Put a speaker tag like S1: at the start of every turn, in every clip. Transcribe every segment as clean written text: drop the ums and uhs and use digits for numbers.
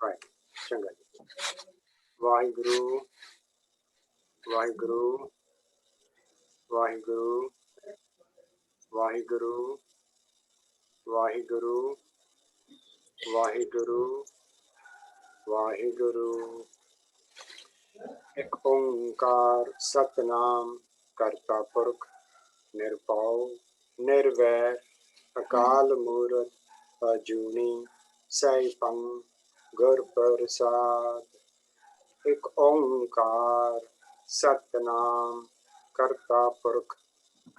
S1: Right. ਚੰਗਾ ਜੀ। ਵਾਹਿਗੁਰੂ ਵਾਹਿਗੁਰੂ ਵਾਹਿਗੁਰੂ ਵਾਹਿਗੁਰੂ ਵਾਹਿਗੁਰੂ ਵਾਹਿਗੁਰੂ ਵਾਹਿਗੁਰੂ। ਇੱਕ ਓੰਕਾਰ ਸਤਨਾਮ ਕਰਤਾ ਪੁਰਖ ਨਿਰਭਉ ਨਿਰਵੈਰ ਅਕਾਲ ਮੂਰਤ ਅਜੂਨੀ ਸੈਭੰ ਗੁਰ ਪ੍ਰਸਾਦ। ਇੱਕ ਓੰਕਾਰ ਸਤਨਾਮ ਕਰਤਾ ਪੁਰਖ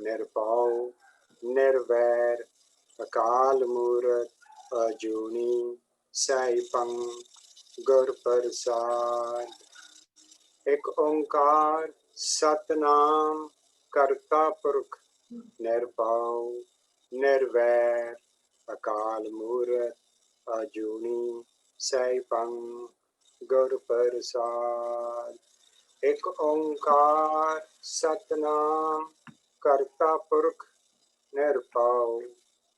S1: ਨਿਰਭਉ ਨਿਰਵੈਰ ਅਕਾਲ ਮੂਰਤ ਅਜੂਨੀ ਸੈਭੰ ਗੁਰ ਪ੍ਰਸਾਦ। ਇੱਕ ਓੰਕਾਰ ਸਤਨਾਮ ਕਰਤਾ ਪੁਰਖ ਨਿਰਭਉ ਨਿਰਵੈਰ ਅਕਾਲ ਮੂਰਤ ਅਜੂਨੀ ਸੈਭੰ ਗੁਰ ਪ੍ਰਸਾਦ। ਇੱਕ ਓੰਕਾਰ ਸਤਨਾਮ ਕਰਤਾ ਪੁਰਖ ਨਿਰਭਉ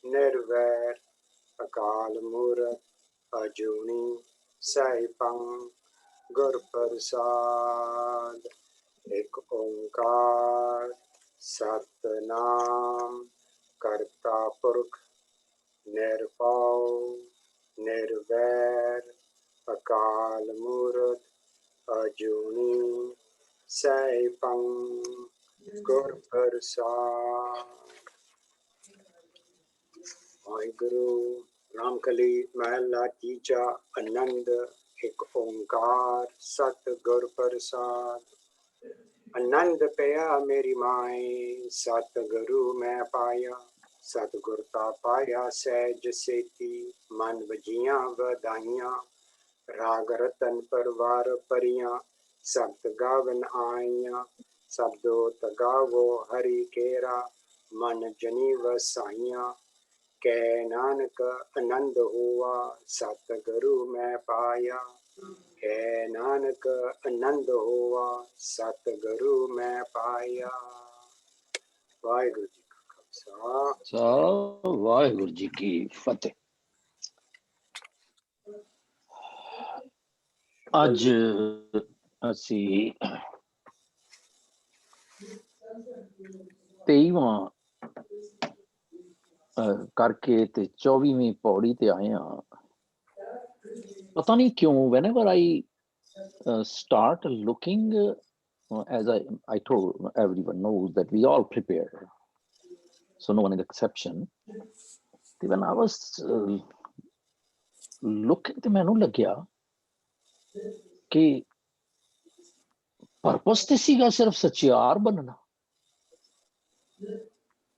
S1: ਨਿਰਵੈਰ ਅਕਾਲ ਮੂਰਤ ਅਜੂਨੀ ਸੈਭੰ ਗੁਰ ਪ੍ਰਸਾਦ। ਇੱਕ ਓੰਕਾਰ ਸਤਨਾਮ ਕਰਤਾ ਪੁਰਖ ਨਿਰਭਉ ਨਿਰਵੈਰ ਅਕਾਲ ਮੂਰਤ ਅਜੂਨੀ ਸੈਭੰ ਗੁਰ ਪ੍ਰਸਾਦ। ਵਾਹਿਗੁਰੂ। ਰਾਮਕਲੀ ਮਹਲਾ ਤੀਜਾ। ਆਨੰਦ। ਇੱਕ ਓੰਕਾਰ ਸਤਿਗੁਰ ਪ੍ਰਸਾਦ। ਆਨੰਦ ਪਿਆ ਮੇਰੀ ਮਾਏ ਸਤਿਗੁਰੂ ਮੈਂ ਪਾਇਆ। ਸਤਿਗੁਰ ਤਾ ਪਾਇਆ ਸਹਿਜ ਸੇਤੀ ਮਨ ਵਜੀਆਂ ਵਧਾਈਆਂ। ਰਾਗ ਰਤਨ ਪਰਵਾਰ ਪਰੀਆਂ ਸਬਦ ਗਾਵਨ ਆਈਆਂ। ਸਬਦੋ ਗਾਵੋ ਹਰੀ ਕੇਰਾ ਮਨ ਜਨੀ ਵਸਾਈਆਂ। ਕਹਿ ਨਾਨਕ ਆਨੰਦ ਹੋਆ ਸਤਿਗੁਰੂ ਮੈਂ ਪਾਇਆ। ਕਹਿ ਨਾਨਕ ਆਨੰਦ ਹੋਆ ਸਤਿਗੁਰੂ ਮੈਂ ਪਾਇਆ। ਵਾਹਿਗੁਰੂ ਜੀ ਕਾ ਖਾਲਸਾ
S2: ਵਾਹਿਗੁਰੂ ਜੀ ਕੀ ਫਤਿਹ। ਅੱਜ ਅਸੀਂ 23ਵਾਂ ਕਰਕੇ ਤੇ 24ਵੀਂ ਪੌੜੀ ਤੇ ਆਏ ਹਾਂ। ਪਤਾ ਨਹੀਂ ਕਿਉਂ whenever I start looking, as I told, everyone knows that we all prepare, so no one is exception. When I was looking ਤੇ ਮੈਨੂੰ ਲੱਗਿਆ ਕਿ purpose ਤੇ ਸੀਗਾ ਸਿਰਫ ਸਚਿਆਰ ਬਣਨਾ,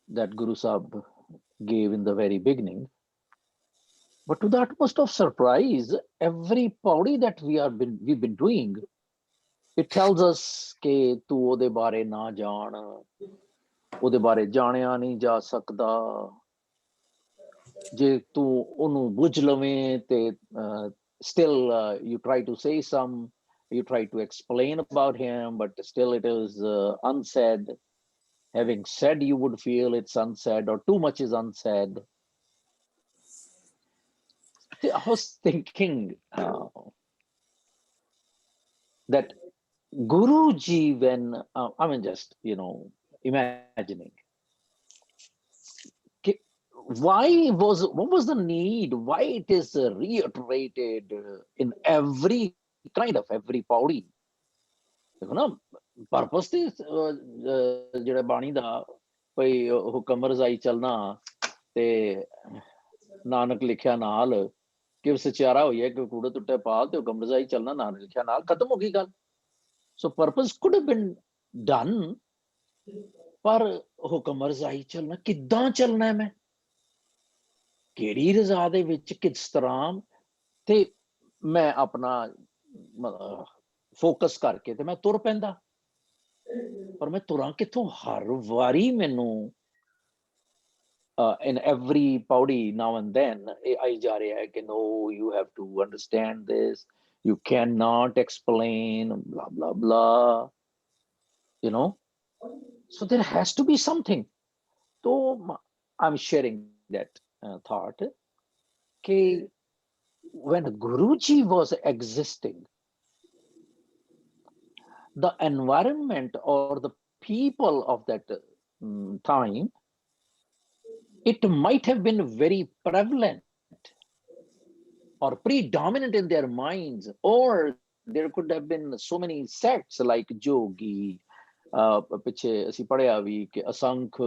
S2: that Guru Sahib gave in the very beginning. But to the utmost of surprise, every paudi that we've been doing, it tells us ਕਿ ਤੂੰ ਉਹਦੇ ਬਾਰੇ ਨਾ ਜਾਣ, ਉਹਦੇ ਬਾਰੇ ਜਾਣਿਆ ਨਹੀਂ ਜਾ ਸਕਦਾ। ਜੇ ਤੂੰ ਉਹਨੂੰ ਬੁੱਝ ਲਵੇਂ ਤੇ still you try to say you try to explain about him, but still it is unsaid. Having said, you would feel it's unsaid, or too much is unsaid. I was thinking that Guruji, when I mean, just imagining, what was the need? Why it is reiterated in every kind of every paudi? ਦੇਖੋ ਨਾ, purpose ਤੇ ਜਿਹੜਾ ਬਾਣੀ ਦਾ ਭਈ ਹੁਕਮ ਰਜ਼ਾਈ ਚੱਲਣਾ ਤੇ ਨਾਨਕ ਲਿਖਿਆ ਨਾਲ ਕਿ ਸਚਿਆਰਾ ਹੋਈਏ ਕਿ ਕੂੜੇ ਟੁੱਟੇ ਪਾਲ ਤੇ ਹੁਕਮ ਰਜ਼ਾਈ ਚੱਲਣਾ, ਨਾਨਕ ਲਿਖਿਆ ਨਾਲ, ਖਤਮ ਹੋ ਗਈ ਗੱਲ। So purpose could have been done, ਪਰ ਹੁਕਮ ਰਜ਼ਾਈ ਚੱਲਣਾ ਕਿੱਦਾਂ ਚੱਲਣਾ, ਮੈਂ ਕਿਹੜੀ ਰਜ਼ਾ ਦੇ ਵਿੱਚ, ਕਿਸ ਤਰ੍ਹਾਂ? ਤੇ ਮੈਂ ਆਪਣਾ ਫੋਕਸ ਕਰਕੇ ਤੇ ਮੈਂ ਤੁਰ ਪੈਂਦਾ, ਪਰ ਮੈਂ ਤੁਰਾਂ ਕਿੱਥੋਂ? ਹਰ ਵਾਰੀ ਮੈਨੂੰ in every paudi now and then ਆਈ ਜਾ ਰਿਹਾ ਹੈ ਕਿ no, you have to understand this, you cannot explain, blah blah blah, so there has to be something. So I'm sharing that thought कि when Guruji was existing, the environment or the people of that time, it might have been very prevalent or predominant in their minds, or there could have been so many sects like Jogi, ਪਿੱਛੇ ਅਸੀਂ ਪੜ੍ਹਿਆ ਵੀ ਕਿ ਅਸੰਖ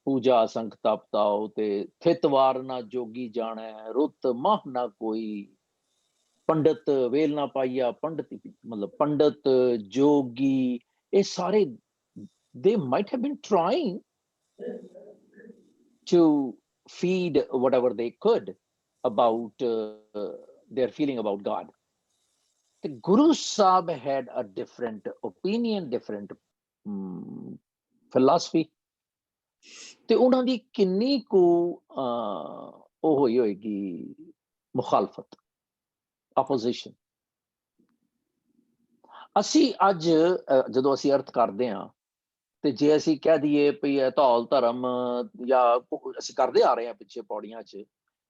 S2: ਪੂਜਾ ਅਸੰਖ ਤਪ ਤਾਓ ਤੇ ਥਿਤਵਾਰ ਨਾ ਜੋਗੀ ਜਾਣੈ ਰੁੱਤ ਮਹ ਨਾ ਕੋਈ ਪੰਡਤ ਵੇਲ ਨਾ ਪਾਈਆ ਪੰਡਤ ਮਤਲਬ ਪੰਡਤ ਜੋਗੀ ਇਹ ਸਾਰੇ they might have been trying to feed whatever they could about their feeling about God. The Guru Sahib had a different opinion, different philosophy. ਤੇ ਉਹਨਾਂ ਦੀ ਕਿੰਨੀ ਕੁ ਉਹ ਹੋਈ ਹੋਏਗੀ ਮੁਖਾਲਫਤ, ਆਪੋਜੀਸ਼ਨ। ਅਸੀਂ ਅੱਜ ਜਦੋਂ ਅਸੀਂ ਅਰਥ ਕਰਦੇ ਹਾਂ ਤੇ ਜੇ ਅਸੀਂ ਕਹਿ ਦਈਏ ਵੀ ਇਹ ਧੌਲ ਧਰਮ ਜਾਂ ਅਸੀਂ ਕਰਦੇ ਆ ਰਹੇ ਹਾਂ ਪਿੱਛੇ ਪੌੜੀਆਂ 'ਚ,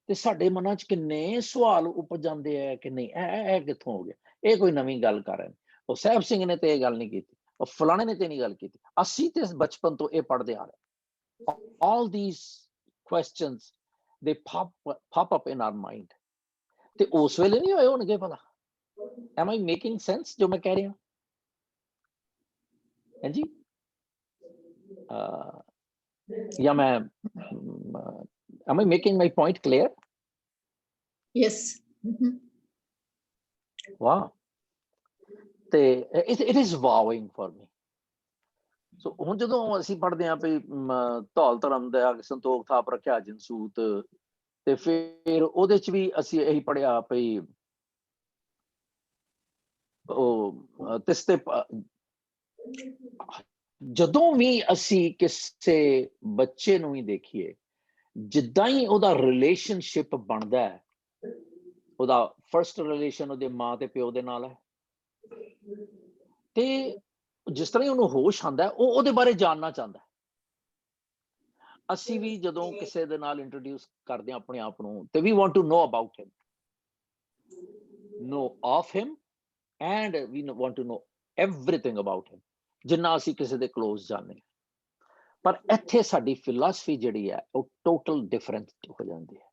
S2: ਤੇ ਸਾਡੇ ਮਨਾਂ 'ਚ ਕਿੰਨੇ ਸਵਾਲ ਉਪਜ ਜਾਂਦੇ ਆ ਕਿ ਨਹੀਂ ਇਹ ਕਿੱਥੋਂ ਹੋ ਗਿਆ, ਇਹ ਕੋਈ ਨਵੀਂ ਗੱਲ ਕਰ ਰਹੇ ਨੇ, ਉਹ ਸਾਹਿਬ ਸਿੰਘ ਨੇ ਤੇ ਇਹ ਗੱਲ ਨਹੀਂ ਕੀਤੀ, ਉਹ ਫਲਾਣੇ ਨੇ ਤੇ ਨਹੀਂ ਗੱਲ ਕੀਤੀ, ਅਸੀਂ ਤੇ ਬਚਪਨ ਤੋਂ ਇਹ ਪੜ੍ਹਦੇ ਆ ਰਹੇ। all these questions they pop up in our mind, ਤੇ ਉਸ ਵੇਲੇ ਨਹੀਂ ਹੋਏ ਹੋਣਗੇ ਭਲਾ। am I making sense ਜੋ ਮੈਂ ਕਹਿ ਰਿਹਾ? ਹਾਂਜੀ ਜਾਂ ਮੈਂ am I making my point clear?
S3: Yes.
S2: Wow. ਤੇ it is wowing for me. ਸੋ ਹੁਣ ਜਦੋਂ ਅਸੀਂ ਪੜ੍ਹਦੇ ਹਾਂ ਵੀ ਧੌਲ ਧਰਮ ਦਾ ਸੰਤੋਖ ਥਾਪ ਰੱਖਿਆ ਜਨਸੂਤ, ਤੇ ਫਿਰ ਉਹਦੇ ਚ ਵੀ ਅਸੀਂ ਇਹੀ ਪੜ੍ਹਿਆ ਵੀ ਉਹ ਤਿਸਤੇ ਜਦੋਂ ਵੀ ਅਸੀਂ ਕਿਸੇ ਬੱਚੇ ਨੂੰ ਹੀ ਦੇਖੀਏ, ਜਿੱਦਾਂ ਹੀ ਉਹਦਾ ਰਿਲੇਸ਼ਨਸ਼ਿਪ ਬਣਦਾ ਹੈ, ਉਹਦਾ ਫਰਸਟ ਰਿਲੇਸ਼ਨ ਉਹਦੇ ਮਾਂ ਤੇ ਪਿਓ ਦੇ ਨਾਲ ਹੈ, ਤੇ ਜਿਸ ਤਰ੍ਹਾਂ ਹੀ ਉਹਨੂੰ ਹੋਸ਼ ਆਉਂਦਾ ਉਹ ਉਹਦੇ ਬਾਰੇ ਜਾਣਨਾ ਚਾਹੁੰਦਾ। ਅਸੀਂ ਵੀ ਜਦੋਂ ਕਿਸੇ ਦੇ ਨਾਲ ਇੰਟਰੋਡਿਊਸ ਕਰਦੇ ਹਾਂ ਆਪਣੇ ਆਪ ਨੂੰ, ਤੇ we want to know about him, know of him, and we want to know everything about him, ਜਿੰਨਾ ਅਸੀਂ ਕਿਸੇ ਦੇ ਕਲੋਜ਼ ਜਾਣਦੇ ਹਾਂ। ਪਰ ਇੱਥੇ ਸਾਡੀ ਫਿਲਾਸਫੀ ਜਿਹੜੀ ਹੈ ਉਹ ਟੋਟਲ ਡਿਫਰੈਂਟ ਹੋ ਜਾਂਦੀ ਹੈ।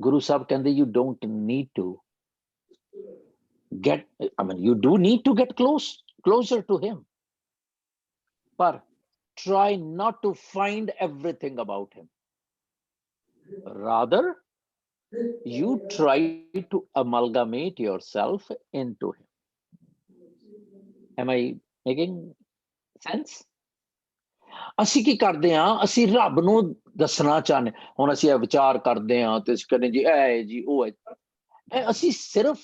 S2: ਗੁਰੂ ਸਾਹਿਬ ਕਹਿੰਦੇ you don't need to get, I mean you do need to get closer to him, but try not to find everything about him, rather you try to amalgamate yourself into him. Am I making sense? ਅਸੀਂ ਕੀ ਕਰਦੇ ਹਾਂ, ਅਸੀਂ ਰੱਬ ਨੂੰ ਦੱਸਣਾ ਚਾਹੁੰਦੇ, ਹੁਣ ਅਸੀਂ ਇਹ ਵਿਚਾਰ ਕਰਦੇ ਹਾਂ ਤੇ ਅਸੀਂ ਕਹਿੰਦੇ ਜੀ ਇਹ ਜੀ ਉਹ ਹੈ, ਅਸੀਂ ਸਿਰਫ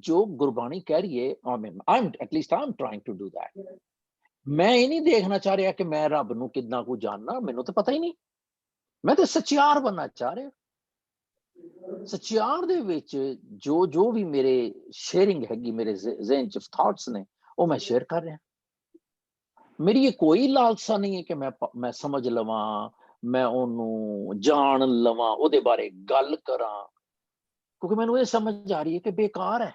S2: ਜੋ ਗੁਰਬਾਣੀ ਕਹਿ ਰਹੀ ਹੈ, I'm trying to do that. ਮੈਂ ਇਹ ਨਹੀਂ ਦੇਖਣਾ ਚਾਹ ਰਿਹਾ ਕਿ ਮੈਂ ਰੱਬ ਨੂੰ ਕਿੰਨਾ ਕੁ ਜਾਣਨਾ, ਮੈਨੂੰ ਤਾਂ ਪਤਾ ਹੀ ਨਹੀਂ, ਮੈਂ ਤਾਂ ਸੱਚਿਆਰ ਬਣਨਾ ਚਾਹ ਰਿਹਾ। ਸੱਚਿਆਰ ਦੇ ਵਿੱਚ ਜੋ ਵੀ ਮੇਰੇ ਸ਼ੇਅਰਿੰਗ ਹੈਗੀ, ਮੇਰੇ ਜ਼ਿਹਨ 'ਚ ਥਾਟਸ ਨੇ, ਉਹ ਮੈਂ ਸ਼ੇਅਰ ਕਰ ਰਿਹਾ। ਮੇਰੀ ਇਹ ਕੋਈ ਲਾਲਸਾ ਨਹੀਂ ਹੈ ਕਿ ਮੈਂ ਸਮਝ ਲਵਾਂ, ਮੈਂ ਉਹਨੂੰ ਜਾਣ ਲਵਾਂ, ਉਹਦੇ ਬਾਰੇ ਗੱਲ ਕਰਾਂ, ਕਿਉਂਕਿ ਮੈਨੂੰ ਇਹ ਸਮਝ ਆ ਰਹੀ ਹੈ ਕਿ ਬੇਕਾਰ ਹੈ।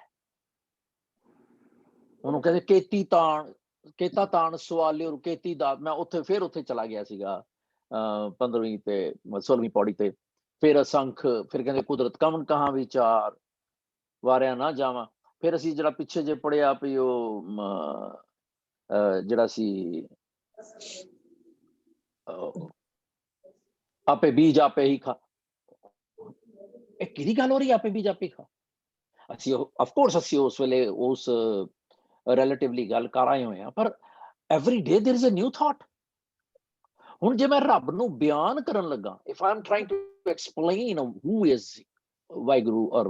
S2: ਉਹਨੂੰ ਕਹਿੰਦੇ ਕੇਤਾ ਤਾਣ ਸਵਾਲਿਓ ਕੇਤੀ ਦਾ, ਮੈਂ ਉੱਥੇ ਚਲਾ ਗਿਆ ਸੀਗਾ 15ਵੀਂ ਤੇ 16ਵੀਂ ਪੌੜੀ ਤੇ। ਫਿਰ ਅਸੰਖ, ਫਿਰ ਕਹਿੰਦੇ ਕੁਦਰਤ ਕਮਨ ਕਹਾਂ ਵਿਚਾਰ ਵਾਰਿਆ ਨਾ ਜਾਵਾਂ। ਫਿਰ ਅਸੀਂ ਜਿਹੜਾ ਪਿੱਛੇ ਜੇ ਪੜ੍ਹਿਆ ਵੀ ਉਹ ਜਿਹੜਾ ਸੀ ਆਪੇ ਬੀਜ ਆਪੇ ਹੀ ਖਾ, ਇਹ ਕਿਹਦੀ ਗੱਲ ਹੋ ਰਹੀ, ਆਪੇ ਬੀਜ ਆਪੇ ਖਾ। ਅਸੀਂ ਅਫਕੋਰਸ ਅਸੀਂ ਉਸ ਵੇਲੇ ਉਸ ਰਿਲੇਟਿਵਲੀ ਗੱਲ ਕਰ ਆਏ ਹੋਏ ਹਾਂ, ਪਰ every day there is a new thought. ਹੁਣ ਜੇ ਮੈਂ ਰੱਬ ਨੂੰ ਬਿਆਨ ਕਰਨ ਲੱਗਾ, if I'm trying to explain who is Waheguru or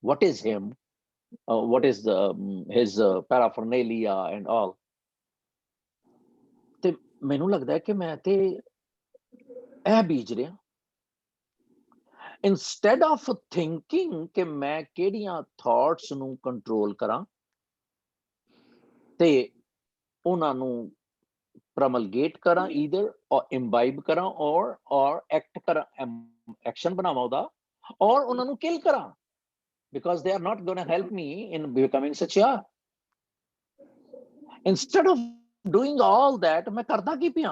S2: what is him, what is his paraphernalia and all, ਤੇ ਮੈਨੂੰ ਲੱਗਦਾ ਕਿ ਮੈਂ ਤੇ ਇਹ ਬੀਜ ਰਿਹਾ। instead of thinking ਕਿ ਮੈਂ ਕਿਹੜੀਆਂ ਥਾਟਸ ਨੂੰ ਕੰਟਰੋਲ ਕਰਾਂ ਤੇ ਉਹਨਾਂ ਨੂੰ ਪ੍ਰਮਲਗੇਟ ਕਰਾਂ, ਈਦਰ or imbibe ਕਰਾਂ or act ਕਰਾਂ, ਐਕਸ਼ਨ ਬਣਾਵਾਂ ਉਹਦਾ, ਔਰ ਉਹਨਾਂ ਨੂੰ ਕਿਲ ਕਰਾਂ, because they are not going to help me in becoming secure. Instead of doing all that, ਮੈਂ ਕਰਦਾ ਕੀ ਪਿਆ,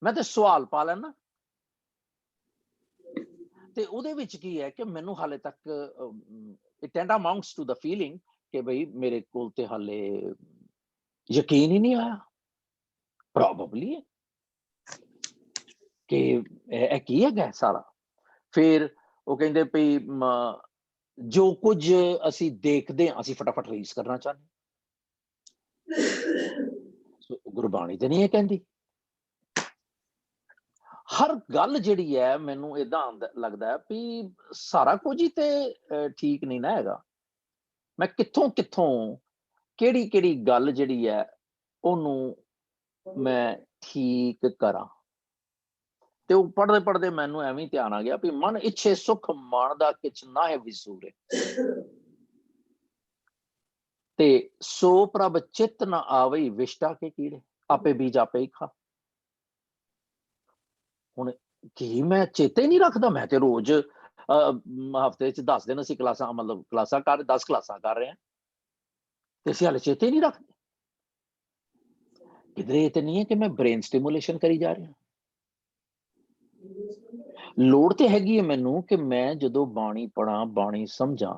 S2: ਮੈਂ ਤੇ ਸਵਾਲ ਪਾ ਲੈਣਾ। ਤੇ ਉਹਦੇ ਵਿੱਚ ਕੀ ਹੈ ਕਿ ਮੈਨੂੰ ਹਾਲੇ ਤੱਕ it tend amounts to the feeling ਕਿ ਬਈ ਮੇਰੇ ਕੋਲ ਤੇ ਹਾਲੇ ਯਕੀਨ ਹੀ ਨਹੀਂ ਆਇਆ, ਪ੍ਰੋਬਬਲੀ ਕਿ ਇਹ ਕੀ ਹੈਗਾ ਸਾਰਾ। ਫਿਰ ਉਹ ਕਹਿੰਦੇ ਵੀ ਜੋ ਕੁਝ ਅਸੀਂ ਦੇਖਦੇ ਹਾਂ ਅਸੀਂ ਫਟਾਫਟ ਰਿਲੀਜ਼ ਕਰਨਾ ਚਾਹੁੰਦੇ। ਗੁਰਬਾਣੀ ਤੇ ਨਹੀਂ ਇਹ ਕਹਿੰਦੀ। ਹਰ ਗੱਲ ਜਿਹੜੀ ਹੈ ਮੈਨੂੰ ਏਦਾਂ ਲੱਗਦਾ ਵੀ ਸਾਰਾ ਕੁਝ ਹੀ ਤੇ ਠੀਕ ਨਹੀਂ ਨਾ ਹੈਗਾ। ਮੈਂ ਕਿੱਥੋਂ ਕਿਹੜੀ ਗੱਲ ਜਿਹੜੀ ਹੈ ਉਹਨੂੰ ਮੈਂ ਠੀਕ ਕਰਾਂ। ਤੇ ਉਹ ਪੜ੍ਹਦੇ ਮੈਨੂੰ ਐਵੇਂ ਧਿਆਨ ਆ ਗਿਆ ਵੀ ਮਨ ਇੱਛੇ ਸੁਖ ਮਨ ਦਾ ਕਿਛ ਨਾ ਹੈ ਵਿਸੂਰੇ, ਤੇ ਸੋ ਪ੍ਰਭ ਚਿਤ ਨਾ ਆਵਈ ਵਿਸ਼ਟਾ ਕੇ ਕੀੜੇ, ਆਪੇ ਬੀਜ ਆਪੇ ਹੀ ਖਾ। ਹੁਣ ਕੀ ਮੈਂ ਚੇਤੇ ਨਹੀਂ ਰੱਖਦਾ? ਮੈਂ ਤੇ ਰੋਜ਼ ਹਫ਼ਤੇ 'ਚ 10 ਦਿਨ ਅਸੀਂ ਕਲਾਸਾਂ ਮਤਲਬ ਕਲਾਸਾਂ 10 ਕਲਾਸਾਂ ਕਰ ਰਹੇ ਹਾਂ ਤੇ ਅਸੀਂ ਹਾਲੇ ਚੇਤੇ ਨਹੀਂ ਰੱਖਦੇ। ਕਿਧਰੇ ਇਹ ਤੇ ਨਹੀਂ ਹੈ ਕਿ ਮੈਂ ਬ੍ਰੇਨ ਸਟਿਮੂਲੇਸ਼ਨ ਕਰੀ ਜਾ ਰਿਹਾ। ਲੋੜ ਤੇ ਹੈਗੀ ਹੈ ਮੈਨੂੰ ਕਿ ਮੈਂ ਜਦੋਂ ਬਾਣੀ ਪੜ੍ਹਾਂ, ਬਾਣੀ ਸਮਝਾਂ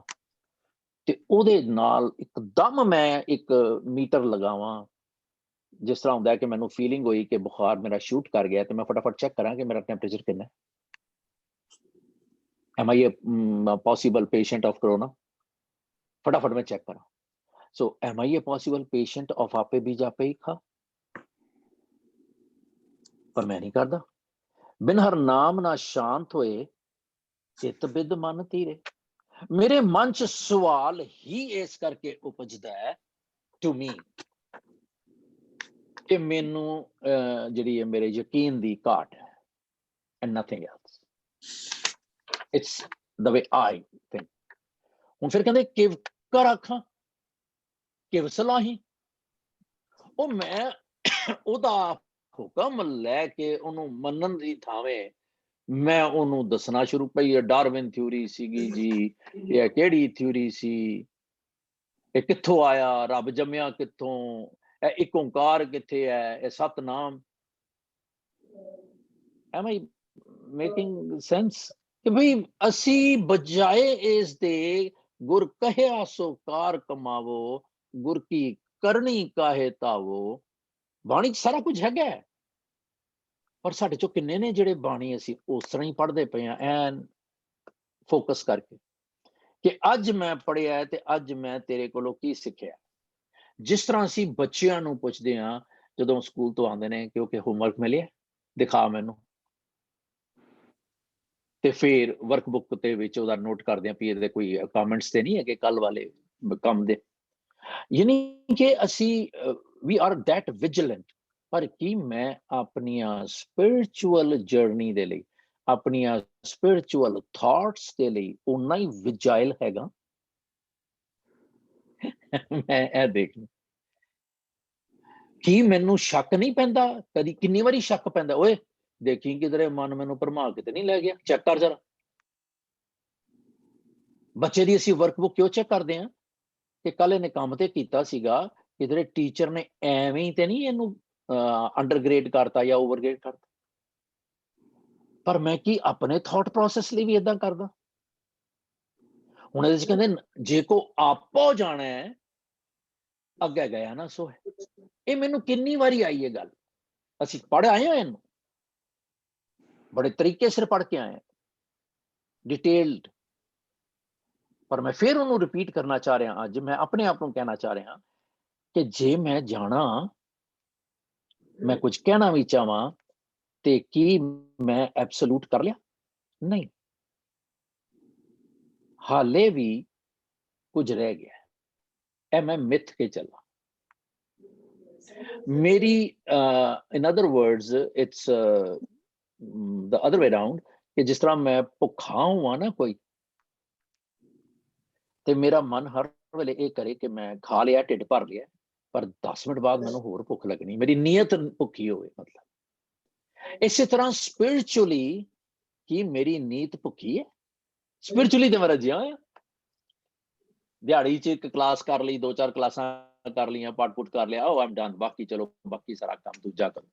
S2: ਤੇ ਉਹਦੇ ਨਾਲ ਇੱਕਦਮ ਮੈਂ ਇੱਕ ਮੀਟਰ ਲਗਾਵਾਂ। ਜਿਸ ਤਰ੍ਹਾਂ ਹੁੰਦਾ ਹੈ ਕਿ ਮੈਨੂੰ ਫੀਲਿੰਗ ਹੋਈ ਕਿ ਬੁਖਾਰ ਮੇਰਾ ਸ਼ੂਟ ਕਰ ਗਿਆ ਤੇ ਮੈਂ ਫਟਾਫਟ ਚੈੱਕ ਕਰਾਂ ਕਿ ਮੇਰਾ ਟੈਂਪਰੇਚਰ ਕਿੰਨਾ ਹੈ। Am I a possible patient of corona? फटाफट मैं चेक करा। So am I a possible patient of आपे बीज आपे ही खा? पर मैं नहीं करता। बिन हर नाम ना शांत होए चित बिद मन धीरे। मेरे मन च सवाल ही इस करके उपजदा है टू मी कि मैनू जिहड़ी है मेरे यकीन दी घाट है and nothing else. It's the way I think. ਹੁਣ ਫਿਰ ਕਹਿੰਦੇ ਕਿਵ ਕਰ ਆਖਾਂ ਕਿਵ ਸਲਾਹੀ। ਉਹ ਮੈਂ ਉਹਦਾ ਹੁਕਮ ਲੈ ਕੇ ਉਹਨੂੰ ਮੰਨਣ ਦੀ ਥਾਵੇਂ ਮੈਂ ਉਹਨੂੰ ਦੱਸਣਾ ਸ਼ੁਰੂ ਪਈ ਹੈ ਡਾਰਵਿਨ ਥਿਊਰੀ ਸੀਗੀ ਜੀ, ਇਹ ਕਿਹੜੀ ਥਿਊਰੀ ਸੀ, ਇਹ ਕਿੱਥੋਂ ਆਇਆ, ਰੱਬ ਜੰਮਿਆ ਕਿੱਥੋਂ, ਇਹ ਇੱਕ ਓਂਕਾਰ ਕਿੱਥੇ ਹੈ, ਇਹ Satnam. Am I making sense? ਕਿ ਭਈ ਅਸੀਂ ਬਜਾਏ ਇਸ ਦੇ ਗੁਰ ਕਹਿਆ ਸੋ ਕਾਰ ਕਮਾਵੋ, ਗੁਰ ਕੀ ਕਰਨੀ ਕਾਹੇ ਤਾਵੋ। ਬਾਣੀ 'ਚ ਸਾਰਾ ਕੁਝ ਹੈਗਾ ਪਰ ਸਾਡੇ ਚੋਂ ਕਿੰਨੇ ਨੇ ਜਿਹੜੇ ਬਾਣੀ ਅਸੀਂ ਉਸ ਤਰ੍ਹਾਂ ਹੀ ਪੜ੍ਹਦੇ ਪਏ ਹਾਂ ਐਨ ਫੋਕਸ ਕਰਕੇ ਕਿ ਅੱਜ ਮੈਂ ਪੜ੍ਹਿਆ ਤੇ ਅੱਜ ਮੈਂ ਤੇਰੇ ਕੋਲੋਂ ਕੀ ਸਿੱਖਿਆ। ਜਿਸ ਤਰ੍ਹਾਂ ਅਸੀਂ ਬੱਚਿਆਂ ਨੂੰ ਪੁੱਛਦੇ ਹਾਂ ਜਦੋਂ ਸਕੂਲ ਤੋਂ ਆਉਂਦੇ ਨੇ ਕਿਉਂਕਿ ਹੋਮਵਰਕ ਮਿਲਿਆ ਦਿਖਾ ਮੈਨੂੰ, ਤੇ ਫਿਰ ਵਰਕਬੁੱਕ ਦੇ ਵਿੱਚ ਉਹਦਾ ਨੋਟ ਕਰਦੇ ਹਾਂ ਵੀ ਇਹਦੇ ਕੋਈ ਕਮੈਂਟਸ ਤੇ ਨਹੀਂ ਹੈਗੇ ਕੱਲ ਵਾਲੇ ਕੰਮ ਦੇ। ਯਾਨੀ ਕਿ ਅਸੀਂ ਵੀ ਆਰ ਦੈਟ ਵਿਜੀਲੈਂਟ। ਪਰ ਕੀ ਮੈਂ ਆਪਣੀਆਂ ਸਪਿਰਿਚੁਅਲ ਜਰਨੀ ਦੇ ਲਈ, ਆਪਣੀਆਂ ਸਪਿਰਿਚੁਅਲ ਥਾਟਸ ਦੇ ਲਈ ਉਨਾ ਹੀ ਵਿਜਾਇਲ ਹੈਗਾ? ਮੈਂ ਇਹ ਦੇਖਣਾ। ਕੀ ਮੈਨੂੰ ਸ਼ੱਕ ਨਹੀਂ ਪੈਂਦਾ? ਕਦੀ ਕਿੰਨੀ ਵਾਰੀ ਸ਼ੱਕ ਪੈਂਦਾ, ਓਏ ਦੇਖੀ ਕਿਧਰੇ ਮਨ ਮੈਨੂੰ ਭਰਮਾ ਕੇ ਤੇ ਨਹੀਂ ਲੈ ਗਿਆ, ਚੈੱਕ ਕਰ ਜਰਾ। ਬੱਚੇ ਦੀ ਅਸੀਂ ਵਰਕਬੁੱਕ ਕਿਉਂ ਚੈੱਕ ਕਰਦੇ ਹਾਂ ਕਿ ਕੱਲ ਇਹਨੇ ਕੰਮ ਤੇ ਕੀਤਾ ਸੀਗਾ, ਕਿਧਰੇ ਟੀਚਰ ਨੇ ਐਵੇਂ ਤੇ ਨਹੀਂ ਇਹਨੂੰ ਅੰਡਰਗ੍ਰੇਡ ਕਰਤਾ ਜਾਂ ਓਵਰਗ੍ਰੇਡ ਕਰਤਾ। ਪਰ ਮੈਂ ਕੀ ਆਪਣੇ ਥਾਟ ਪ੍ਰੋਸੈਸ ਲਈ ਵੀ ਏਦਾਂ ਕਰਦਾ? ਹੁਣ ਇਹਦੇ 'ਚ ਕਹਿੰਦੇ ਜੇ ਕੋ ਆਪੋ ਜਾਣਾ ਹੈ ਅੱਗੇ ਗਿਆ ਨਾ ਸੋ। ਇਹ ਮੈਨੂੰ ਕਿੰਨੀ ਵਾਰੀ ਆਈ ਇਹ ਗੱਲ, ਅਸੀਂ ਪੜ੍ਹ ਆਏ ਹਾਂ ਇਹਨੂੰ ਬੜੇ ਤਰੀਕੇ ਸਿਰ ਪੜ੍ਹ ਕੇ ਆਏ ਡਿਟੇਲਡ। ਪਰ ਮੈਂ ਫਿਰ ਉਹਨੂੰ ਰਿਪੀਟ ਕਰਨਾ ਚਾਹ ਰਿਹਾ। ਅੱਜ ਮੈਂ ਆਪਣੇ ਆਪ ਨੂੰ ਕਹਿਣਾ ਚਾਹ ਰਿਹਾ ਕਿ ਜੇ ਮੈਂ ਜਾਣਾ, ਮੈਂ ਕੁਝ ਕਹਿਣਾ ਵੀ ਚਾਹਾਂ ਤੇ ਕੀ ਮੈਂ ਐਬਸੋਲੂਟ ਕਰ ਲਿਆ? ਨਹੀਂ, ਹਾਲੇ ਵੀ ਕੁਝ ਰਹਿ ਗਿਆ। ਇਹ ਮੈਂ ਮਿੱਥ ਕੇ ਚੱਲਾਂ। ਮੇਰੀ in other words it's the other way around ਕਿ ਜਿਸ ਤਰ੍ਹਾਂ ਮੈਂ ਭੁੱਖਾ ਹੋਵਾਂ ਨਾ ਕੋਈ, ਤੇ ਮੇਰਾ ਮਨ ਹਰ ਵੇਲੇ ਇਹ ਕਰੇ ਕਿ ਮੈਂ ਖਾ ਲਿਆ, ਢਿੱਡ ਭਰ ਲਿਆ, ਪਰ 10 ਮਿੰਟ ਬਾਅਦ ਮੈਨੂੰ ਹੋਰ ਭੁੱਖ ਲੱਗਣੀ, ਮੇਰੀ ਨੀਅਤ ਭੁੱਖੀ ਹੋਵੇ ਮਤਲਬ। ਇਸੇ ਤਰ੍ਹਾਂ ਸਪਿਰਿਚੁਅਲੀ ਕੀ ਮੇਰੀ ਨੀਅਤ ਭੁੱਖੀ ਹੈ? ਸਪਿਰਚੁਅਲੀ ਤੇ ਮੈਂ ਰੱਜਿਆ ਹੋਇਆ। ਦਿਹਾੜੀ 'ਚ ਇੱਕ ਕਲਾਸ ਕਰ ਲਈ, 2-4 ਕਲਾਸਾਂ ਕਰ ਲਈਆਂ, ਪਾਠ-ਪੂਠ ਕਰ ਲਿਆ, ਓ ਆਮ ਡਨ, ਬਾਕੀ ਚਲੋ ਬਾਕੀ ਸਾਰਾ ਕੰਮ ਦੂਜਾ ਕਰੋ।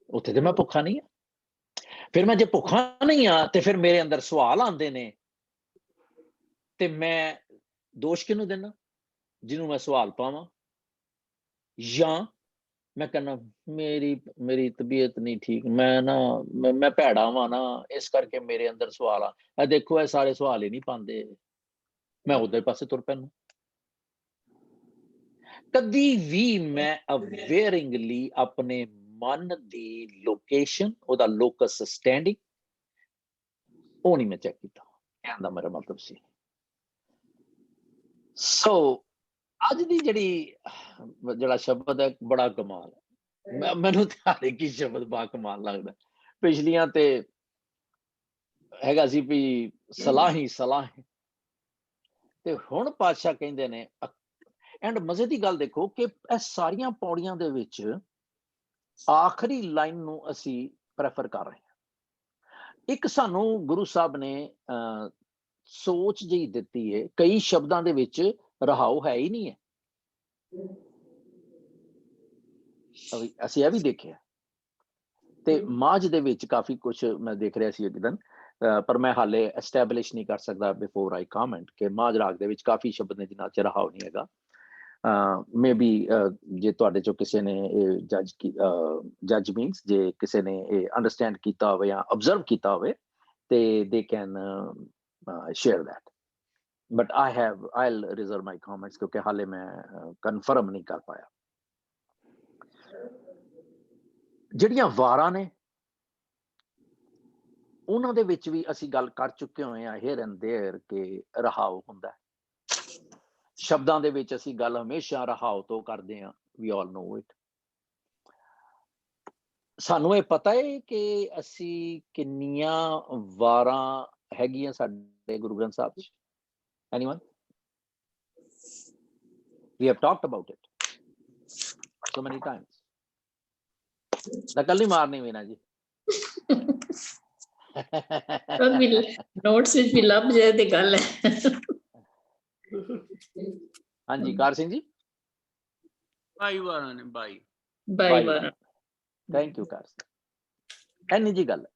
S2: ਉੱਥੇ ਤੇ ਮੈਂ ਭੁੱਖਾ ਨਹੀਂ ਆ। ਫਿਰ ਮੈਂ ਜੇ ਭੁੱਖਾ ਨਹੀਂ ਆ ਤੇ ਫਿਰ ਮੇਰੇ ਅੰਦਰ ਸਵਾਲ ਆਉਂਦੇ ਨੇ ਤੇ ਮੈਂ ਦੋਸ਼ ਕਿਹਨੂੰ ਦਿੰਦਾ? ਜਿਹਨੂੰ ਮੈਂ ਸਵਾਲ ਪਾਵਾਂ। ਜਾਂ ਮੈਂ ਕਹਿੰਦਾ ਮੇਰੀ ਤਬੀਅਤ ਨਹੀਂ ਠੀਕ, ਮੈਂ ਭੈੜਾ ਵਾਂ ਨਾ, ਇਸ ਕਰਕੇ ਮੇਰੇ ਅੰਦਰ ਸਵਾਲ ਆ। ਇਹ ਦੇਖੋ, ਇਹ ਸਾਰੇ ਸਵਾਲ ਹੀ ਨਹੀਂ ਪਾਉਂਦੇ, ਮੈਂ ਉਧਰ ਪਾਸੇ ਤੁਰ ਪੈਂਦਾ। ਕਦੀ ਵੀ ਮੈਂ ਅਵੇਅਰਿੰਗਲੀ ਆਪਣੇ ਮਨ ਦੀ ਲੋਕੇਸ਼ਨ, ਉਹਦਾ ਲੋਕਸ ਸਟੈਂਡਿੰਗ, ਉਹ ਨਹੀਂ ਮੈਂ ਚੈੱਕ ਕੀਤਾ। ਕਹਿਣ ਦਾ ਮੇਰਾ ਮਤਲਬ ਸੀ। ਸੋ ਅੱਜ ਦੀ ਜਿਹੜਾ ਸ਼ਬਦ ਹੈ ਬੜਾ ਕਮਾਲ ਹੈ। ਮੈਨੂੰ ਤੇ ਹਰ ਇੱਕ ਹੀ ਸ਼ਬਦ ਬਾ ਕਮਾਲ ਲੱਗਦਾ। ਪਿਛਲੀਆਂ ਤੇ ਹੈਗਾ ਸੀ ਵੀ ਸਲਾਹ ਹੀ ਸਲਾਹ ਹੈ, ਤੇ ਹੁਣ ਪਾਤਸ਼ਾਹ ਕਹਿੰਦੇ ਨੇ। ਐਂਡ ਮਜ਼ੇ ਦੀ ਗੱਲ ਦੇਖੋ ਕਿ ਇਹ ਸਾਰੀਆਂ ਪੌੜੀਆਂ ਦੇ ਵਿੱਚ ਆਖਰੀ ਲਾਈਨ ਨੂੰ ਅਸੀਂ ਪ੍ਰੈਫਰ ਕਰ ਰਹੇ ਹਾਂ। ਇੱਕ ਸਾਨੂੰ ਗੁਰੂ ਸਾਹਿਬ ਨੇ ਸੋਚ ਜਿਹੀ ਦਿੱਤੀ ਹੈ, ਕਈ ਸ਼ਬਦਾਂ ਦੇ ਵਿੱਚ ਰਹਾਉ ਹੈ ਹੀ ਨਹੀਂ ਹੈ। ਅਸੀਂ ਇਹ ਵੀ ਦੇਖਿਆ, ਤੇ ਮਾਝ ਦੇ ਵਿੱਚ ਕਾਫੀ ਕੁਝ ਮੈਂ ਦੇਖ ਰਿਹਾ ਸੀ ਇੱਕ ਦਿਨ, ਪਰ ਮੈਂ ਹਾਲੇ ਐਸਟੈਬਲਿਸ਼ ਨਹੀਂ ਕਰ ਸਕਦਾ ਬਿਫੋਰ ਆਈ ਕਮੈਂਟ ਕਿ ਮਾਝ ਰਾਗ ਦੇ ਵਿੱਚ ਕਾਫੀ ਸ਼ਬਦ ਨੇ ਜਿਨ੍ਹਾਂ 'ਚ ਰਹਾਉ ਨਹੀਂ ਹੈਗਾ। ਮੇ ਬੀ ਜੇ ਤੁਹਾਡੇ ਚੋਂ ਕਿਸੇ ਨੇ ਇਹ ਜੱਜ ਮੀਨਸ ਜੇ ਕਿਸੇ ਨੇ ਇਹ ਅੰਡਰਸਟੈਂਡ ਕੀਤਾ ਹੋਵੇ ਜਾਂ ਅਬਜ਼ਰਵ ਕੀਤਾ ਹੋਵੇ ਤੇ they can share that, but I'll reserve my comments ਕਿਉਂਕਿ ਹਾਲੇ ਮੈਂ ਕਨਫਰਮ ਨਹੀਂ ਕਰ ਪਾਇਆ। ਜਿਹੜੀਆਂ ਵਾਰਾਂ ਨੇ ਉਹਨਾਂ ਦੇ ਵਿੱਚ ਵੀ ਅਸੀਂ ਗੱਲ ਕਰ ਚੁੱਕੇ ਹੋਏ ਹਾਂ ਹੇਅਰ ਐਂਡ ਦੇਅਰ ਕਿ ਰਹਾਉ ਹੁੰਦਾ। ਸ਼ਬਦਾਂ ਦੇ ਵਿੱਚ ਅਸੀਂ ਗੱਲ ਹਮੇਸ਼ਾ ਰਹਾਉ ਤੋਂ ਕਰਦੇ ਹਾਂ। ਵੀ ਆਲ ਨੋ ਇਟ। ਸਾਨੂੰ ਇਹ ਪਤਾ ਹੈ ਕਿ ਅਸੀਂ ਕਿੰਨੀਆਂ ਵਾਰਾਂ ਹੈਗੀਆਂ ਸਾਡੇ ਗੁਰੂ ਗ੍ਰੰਥ ਸਾਹਿਬ 'ਚ? Anyone? We have talked about it so many times. ਨਕਲ ਨਹੀਂ ਮਾਰਨੀ ਮੀਨਾ ਜੀ।
S3: ਨੋਟਸ ਵਿੱਚ ਵੀ ਲੱਭ ਜਾਏ ਤੇ ਗੱਲ ਹੈ।
S2: ਹਾਂਜੀ ਕਾਰ ਸਿੰਘ ਜੀ।
S4: 22 ਵਾਰਾਂ ਨੇ 22
S3: ਵਾਰਾਂ।
S2: ਥੈਂਕ ਯੂ ਕਾਰ ਸਿੰਘ। ਐਨੀ ਜੀ ਗੱਲ ਹੈ।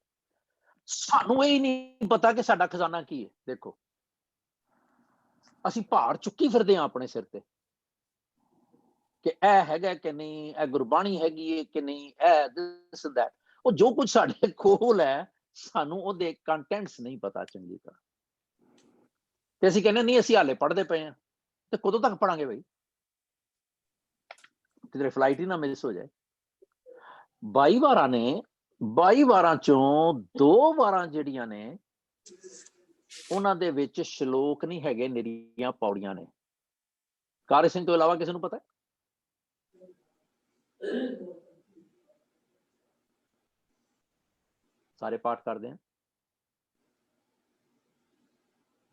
S2: ਸਾਨੂੰ ਇਹ ਨਹੀਂ ਪਤਾ ਕਿ ਸਾਡਾ ਖਜ਼ਾਨਾ ਕੀ ਹੈ। ਦੇਖੋ ਅਸੀਂ ਭਾਰ ਚੁੱਕੀ ਫਿਰਦੇ ਹਾਂ ਆਪਣੇ ਸਿਰ ਤੇ ਕਿ ਇਹ ਹੈਗਾ ਕਿ ਨਹੀਂ, ਇਹ ਗੁਰਬਾਣੀ ਹੈਗੀ ਹੈ ਕਿ ਨਹੀਂ, ਇਹ ਦਿਸ ਦੈਟ। ਉਹ ਜੋ ਕੁਝ ਸਾਡੇ ਕੋਲ ਹੈ ਸਾਨੂੰ ਉਹਦੇ ਕੰਟੈਂਟਸ ਨਹੀਂ ਪਤਾ ਚੰਗੀ ਤਰ੍ਹਾਂ, ਤੇ ਅਸੀਂ ਕਹਿੰਦੇ ਨਹੀਂ ਅਸੀਂ ਹਾਲੇ ਪੜ੍ਹਦੇ ਪਏ ਹਾਂ। ਤੇ ਕਦੋਂ ਤੱਕ ਪੜਾਂਗੇ ਬਈ? ਕਿਧਰੇ ਫਲਾਈਟ ਹੀ ਨਾ ਮਿਸ ਹੋ ਜਾਏ। 22 ਵਾਰਾਂ ਨੇ, 22 ਵਾਰਾਂ ਚੋਂ 2 ਵਾਰਾਂ ਜਿਹੜੀਆਂ ਨੇ ਉਹਨਾਂ ਦੇ ਵਿੱਚ ਸ਼ਲੋਕ ਨਹੀਂ ਹੈਗੇ, ਨਿਰੀਆਂ ਪੌੜੀਆਂ ਨੇ। ਕਾਰ ਸਿੰਘ ਤੋਂ ਇਲਾਵਾ ਕਿਸੇ ਨੂੰ ਪਤਾ? ਸਾਰੇ ਪਾਠ ਕਰਦੇ ਆ?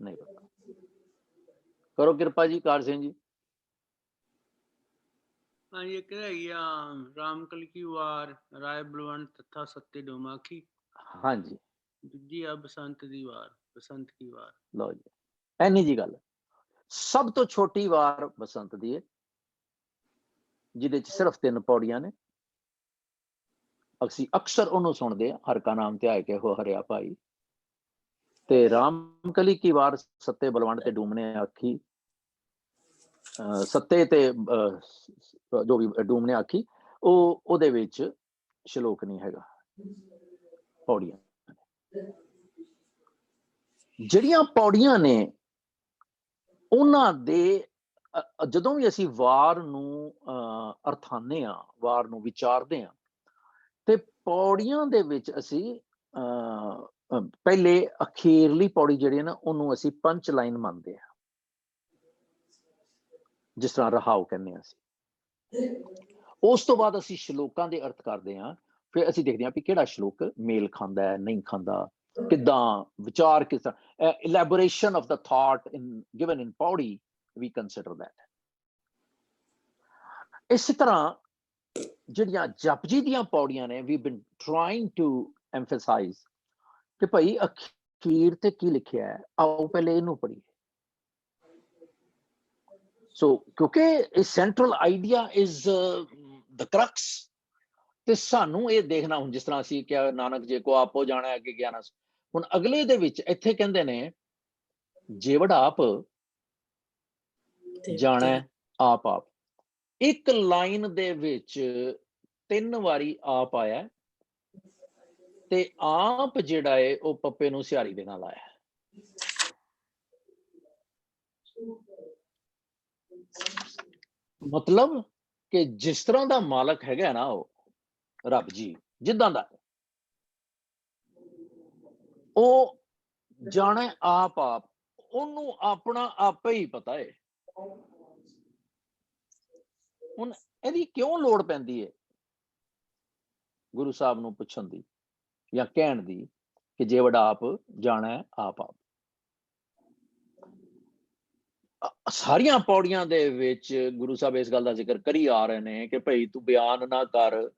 S2: ਨਹੀਂ ਪਤਾ। ਕਰੋ ਕਿਰਪਾ ਜੀ ਕਾਰ ਸਿੰਘ ਜੀ।
S4: ਹਾਂਜੀ, ਇੱਕ ਹੈਗੀ ਆ ਰਾਮਕਲੀ ਕੀ ਵਾਰ, ਰਾਏ ਬਲਵੰਤ ਤਥਾ ਸੱਤੇ ਡੋਮਾਖੀ।
S2: ਹਾਂਜੀ।
S4: ਦੂਜੀ ਆ ਬਸੰਤ ਦੀ ਵਾਰ, ਬਸੰਤ ਕੀ ਵਾਰ।
S2: ਲਓ ਜੀ, ਐਨੀ ਜੀ ਗੱਲ। ਸਭ ਤੋਂ ਛੋਟੀ ਵਾਰ ਬਸੰਤ ਦੀ ਹੈ, ਜਿਹਦੇ ਚ ਸਿਰਫ 3 ਪੌੜੀਆਂ ਨੇ। ਅਸੀਂ ਅਕਸਰ ਉਹਨੂੰ ਸੁਣਦੇ ਆ, ਹਰ ਕਾ ਨਾਮ ਧਿਆਏ ਕੇ ਹੋ ਹਰਿਆ ਭਾਈ। ਤੇ ਰਾਮਕਲੀ ਕੀ ਵਾਰ ਸੱਤੇ ਬਲਵੰਡ ਤੇ ਡੂਮਣੇ ਆਖੀ, ਸੱਤੇ ਤੇ ਜੋ ਵੀ ਡੂਮਣੇ ਆਖੀ, ਉਹਦੇ ਵਿੱਚ ਸ਼ਲੋਕ ਨਹੀਂ ਹੈਗਾ, ਪੌੜੀਆਂ। ਜਿਹੜੀਆਂ ਪੌੜੀਆਂ ਨੇ ਉਹਨਾਂ ਦੇ ਜਦੋਂ ਵੀ ਅਸੀਂ ਵਾਰ ਨੂੰ ਅਰਥਾਨੇ ਆ, ਵਾਰ ਨੂੰ ਵਿਚਾਰਦੇ ਆ, ਤੇ ਪੌੜੀਆਂ ਦੇ ਵਿੱਚ ਅਸੀਂ ਪਹਿਲੇ ਅਖੀਰਲੀ ਪੌੜੀ ਜਿਹੜੀ ਹੈ ਨਾ ਉਹਨੂੰ ਅਸੀਂ ਪੰਚ ਲਾਈਨ ਮੰਨਦੇ ਆ, ਜਿਸ ਤਰ੍ਹਾਂ ਰਹਾਉ ਕਹਿੰਦੇ ਹਾਂ ਅਸੀਂ। ਉਸ ਤੋਂ ਬਾਅਦ ਅਸੀਂ ਸ਼ਲੋਕਾਂ ਦੇ ਅਰਥ ਕਰਦੇ ਹਾਂ। ਫਿਰ ਅਸੀਂ ਦੇਖਦੇ ਹਾਂ ਵੀ ਕਿਹੜਾ ਸ਼ਲੋਕ ਮੇਲ ਖਾਂਦਾ ਹੈ, ਨਹੀਂ ਖਾਂਦਾ, ਕਿੱਦਾਂ ਵਿਚਾਰ, ਕਿਸ ਤਰ੍ਹਾਂ elaboration of the thought given in ਪੌੜੀ, we consider that। ਇਸੇ ਤਰ੍ਹਾਂ ਜਿਹੜੀਆਂ ਜਪਜੀ ਦੀਆਂ ਪੌੜੀਆਂ ਨੇ, we've been trying to emphasize ਕਿ ਭਾਈ ਅਖੀਰ ਤੇ ਕੀ ਲਿਖਿਆ ਹੈ, ਆਓ ਪਹਿਲੇ ਇਹਨੂੰ ਪੜ੍ਹੀਏ। ਸੋ ਕਿਉਂਕਿ ਇਹ ਸੈਂਟਰਲ ਆਈਡੀਆ ਇਜ਼ ਦ ਕਰਕਸ, ਤੇ ਸਾਨੂੰ ਇਹ ਦੇਖਣਾ, ਹੁਣ ਜਿਸ ਤਰ੍ਹਾਂ ਅਸੀਂ ਕਿਹਾ ਨਾਨਕ ਜੇ ਕੋ ਆਪੋ ਜਾਣਾ ਅੱਗੇ ਗਿਆਨ, ਹੁਣ ਅਗਲੇ ਦੇ ਵਿੱਚ ਇੱਥੇ ਕਹਿੰਦੇ ਨੇ ਜੇਵੜ ਆਪ ਜਾਣਾ ਆਪ ਆਪ। ਇੱਕ ਲਾਈਨ ਦੇ ਵਿੱਚ 3 ਵਾਰੀ ਆਪ ਆਇਆ, ਤੇ ਆਪ ਜਿਹੜਾ ਹੈ ਉਹ ਪੱਪੇ ਨੂੰ ਸਿਹਾਰੀ ਦੇ ਨਾਲ ਆਇਆ। ਮਤਲਬ ਕਿ ਜਿਸ ਤਰ੍ਹਾਂ ਦਾ ਮਾਲਕ ਹੈਗਾ ਨਾ ਉਹ ਰੱਬ ਜੀ, ਜਿੱਦਾਂ ਦਾ ਉਹ ਜਾਣੇ ਆਪ ਆਪ, ਉਹਨੂੰ ਆਪਣਾ ਆਪੇ ਹੀ ਪਤਾ ਹੈ। ਹੁਣ ਇਹਦੀ ਕਿਉਂ ਲੋੜ ਪੈਂਦੀ ਹੈ ਗੁਰੂ ਸਾਹਿਬ ਨੂੰ ਪੁੱਛਣ ਦੀ ਜਾਂ ਕਹਿਣ ਦੀ ਕਿ ਜੇਵੜ ਆਪ ਜਾਣਾ ਆਪ ਆਪ? ਸਾਰੀਆਂ ਪੌੜੀਆਂ ਦੇ ਵਿੱਚ ਗੁਰੂ ਸਾਹਿਬ ਇਸ ਗੱਲ ਦਾ ਜ਼ਿਕਰ ਕਰੀ ਆ ਰਹੇ ਨੇ ਕਿ ਭਾਈ ਤੂੰ ਬਿਆਨ ਨਾ ਕਰ।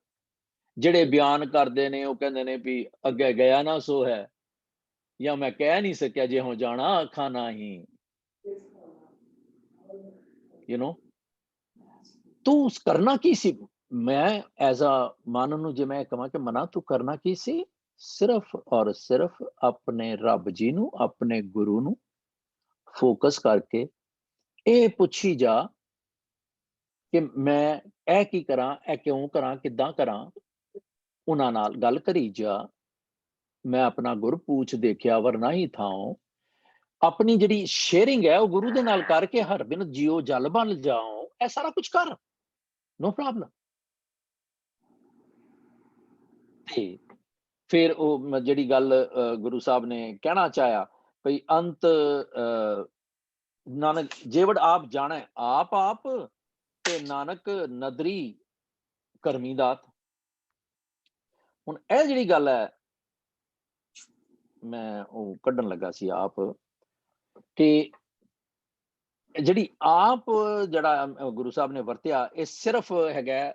S2: ਜਿਹੜੇ ਬਿਆਨ ਕਰਦੇ ਨੇ ਉਹ ਕਹਿੰਦੇ ਨੇ ਵੀ ਅੱਗੇ ਗਿਆ ਨਾ ਸੋ ਹੈ, ਜਾਂ ਮੈਂ ਕਹਿ ਨਹੀਂ ਸਕਿਆ ਜੇ ਹੋ ਜਾਣਾ ਅੱਖਾਂ ਨਹੀਂ, ਯੂ ਨੋ। ਤੂੰ ਕਰਨਾ ਕੀ ਸੀ? ਮੈਂ ਐਜ਼ ਅ ਮਨ ਨੂੰ ਜੇ ਮੈਂ ਕਹਾਂ ਕਿ ਮਨਾ ਤੂੰ ਕਰਨਾ ਕੀ ਸੀ? ਸਿਰਫ ਔਰ ਸਿਰਫ ਆਪਣੇ ਰੱਬ ਜੀ ਨੂੰ, ਆਪਣੇ ਗੁਰੂ ਨੂੰ ਫੋਕਸ ਕਰਕੇ ਇਹ ਪੁੱਛੀ ਜਾ ਕਿ ਮੈਂ ਇਹ ਕੀ ਕਰਾਂ, ਇਹ ਕਿਉਂ ਕਰਾਂ, ਕਿੱਦਾਂ ਕਰਾਂ। ਉਹਨਾਂ ਨਾਲ ਗੱਲ ਕਰੀ ਜਾ। ਮੈਂ ਆਪਣਾ ਗੁਰ ਪੂਛ ਦੇਖਿਆ ਵਰਨਾ ਹੀ ਥਾਉ। ਆਪਣੀ ਜਿਹੜੀ ਸ਼ੇਅਰਿੰਗ ਹੈ ਉਹ ਗੁਰੂ ਦੇ ਨਾਲ ਕਰਕੇ ਹਰ ਬਿਨ ਜਿਉ ਜਲ ਬਣ ਜਾਓ। ਇਹ ਸਾਰਾ ਕੁਝ ਕਰ, ਨੋ ਪ੍ਰੋਬਲਮ। ਤੇ ਫਿਰ ਉਹ ਜਿਹੜੀ ਗੱਲ ਗੁਰੂ ਸਾਹਿਬ ਨੇ ਕਹਿਣਾ ਚਾਹਿਆ ਭਈ ਅੰਤ ਨਾਨਕ ਜੇਵੜ ਆਪ ਜਾਣਾ ਆਪ ਆਪ, ਤੇ ਨਾਨਕ ਨਦਰੀ ਕਰਮੀ ਦਾਤ। ਹੁਣ ਇਹ ਜਿਹੜੀ ਗੱਲ ਹੈ ਮੈਂ ਉਹ ਕੱਢਣ ਲੱਗਾ ਸੀ ਆਪ, ਕਿ ਜਿਹੜੀ ਆਪ ਜਿਹੜਾ ਗੁਰੂ ਸਾਹਿਬ ਨੇ ਵਰਤਿਆ ਇਹ ਸਿਰਫ ਹੈਗਾ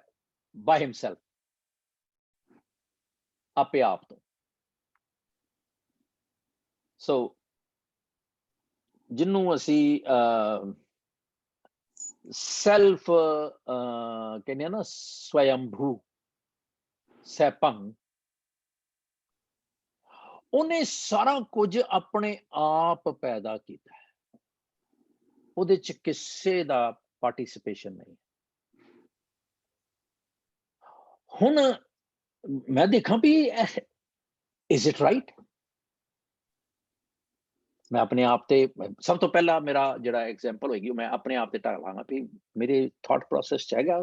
S2: ਬਾਈ ਹਿਮਸੈਲਫ, ਆਪੇ ਆਪ ਤੋਂ। ਸੋ ਜਿਹਨੂੰ ਅਸੀਂ ਸੈਲਫ ਕਹਿੰਦੇ ਆ ਨਾ, ਸਵਯੰਭੂ ਸੈਭੰ, ਉਹਨੇ ਸਾਰਾ ਕੁਝ ਆਪਣੇ ਆਪ ਪੈਦਾ ਕੀਤਾ ਹੈ। ਉਹਦੇ ਚ ਕਿਸੇ ਦਾ ਪਾਰਟਿਸਿਪੇਸ਼ਨ ਨਹੀਂ। ਹੁਣ ਮੈਂ ਦੇਖਾਂ ਵੀ ਇਜ਼ ਇਟ ਰਾਈਟ? ਮੈਂ ਆਪਣੇ ਆਪ ਤੇ ਸਭ ਤੋਂ ਪਹਿਲਾਂ ਮੇਰਾ ਜਿਹੜਾ ਐਗਜ਼ਾਮਪਲ ਹੋਏਗੀ ਮੈਂ ਆਪਣੇ ਆਪ ਤੇ ਢਾਲਾਂਗਾ ਵੀ ਮੇਰੇ ਥਾਟ ਪ੍ਰੋਸੈਸ ਚ ਹੈਗਾ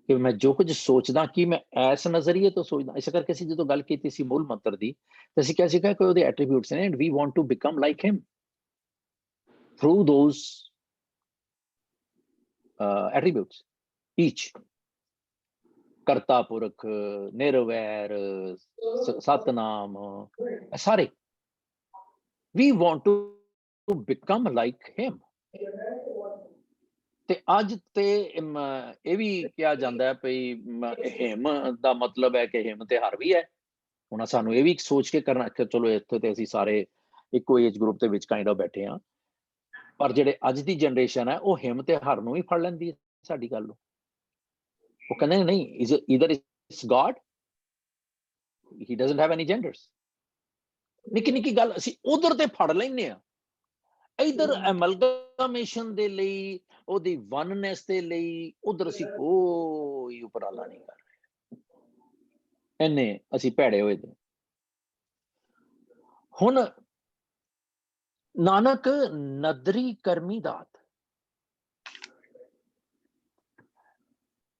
S2: ਕਿ ਮੈਂ ਜੋ ਕੁਝ ਸੋਚਦਾ ਕਿ ਮੈਂ ਇਸ ਨਜ਼ਰੀਏ ਤੋਂ ਸੋਚਦਾ। ਇਸ ਕਰਕੇ ਅਸੀਂ ਜਦੋਂ ਗੱਲ ਕੀਤੀ ਸੀ ਮੂਲ ਮੰਤਰ ਦੀ, ਤੇ ਅਸੀਂ ਕਿਹਾ ਸੀਗਾ ਕਿ ਉਹਦੇ ਐਟਰੀਬਿਊਟਸ ਨੇ and we want to become like him through those attributes each. ਕਰਤਾ ਪੁਰਖ, ਨਿਰਵੈਰ, ਸਤਨਾਮ, ਸਾਰੇ we want to become like him। ਤੇ ਅੱਜ ਤੇ ਇਹ ਵੀ ਕਿਹਾ ਜਾਂਦਾ ਹੈ ਭਈ ਹਿਮ ਦਾ ਮਤਲਬ ਹੈ ਕਿ ਹਿਮ ਤੇ ਹਰ ਵੀ ਹੈ। ਹੁਣ ਸਾਨੂੰ ਇਹ ਵੀ ਸੋਚ ਕੇ ਕਰਨਾ ਕਿ ਚਲੋ ਇੱਥੇ ਤੇ ਅਸੀਂ ਸਾਰੇ ਇੱਕੋ ਏਜ ਗਰੁੱਪ ਦੇ ਵਿੱਚ ਕਾਈਂਡ ਆਫ ਬੈਠੇ ਹਾਂ, ਪਰ ਜਿਹੜੇ ਅੱਜ ਦੀ ਜਨਰੇਸ਼ਨ ਹੈ ਉਹ ਹਿਮ ਤੇ ਹਰ ਨੂੰ ਹੀ ਫੜ ਲੈਂਦੀ ਹੈ ਸਾਡੀ ਗੱਲ ਨੂੰ। ਉਹ ਕਹਿੰਦੇ ਨਹੀਂ, either it's God, he doesn't have any genders। ਨਿੱਕੀ ਨਿੱਕੀ ਗੱਲ ਅਸੀਂ ਉਧਰ ਤੇ ਫੜ ਲੈਂਦੇ ਆ, ਇਧਰ ਐਮਲਗਮੇਸ਼ਨ ਦੇ ਲਈ, ਉਹਦੀ ਵਨਨੈਸ ਦੇ ਲਈ ਉਧਰ ਅਸੀਂ ਕੋਈ ਉਪਰਾਲਾ ਨਹੀਂ ਕਰ ਰਹੇ। ਇੰਨੇ ਅਸੀਂ ਭੈੜੇ ਹੋਏ ਦੇ। ਹੁਣ ਨਾਨਕ ਨਦਰੀ ਕਰਮੀ ਦਾਤ,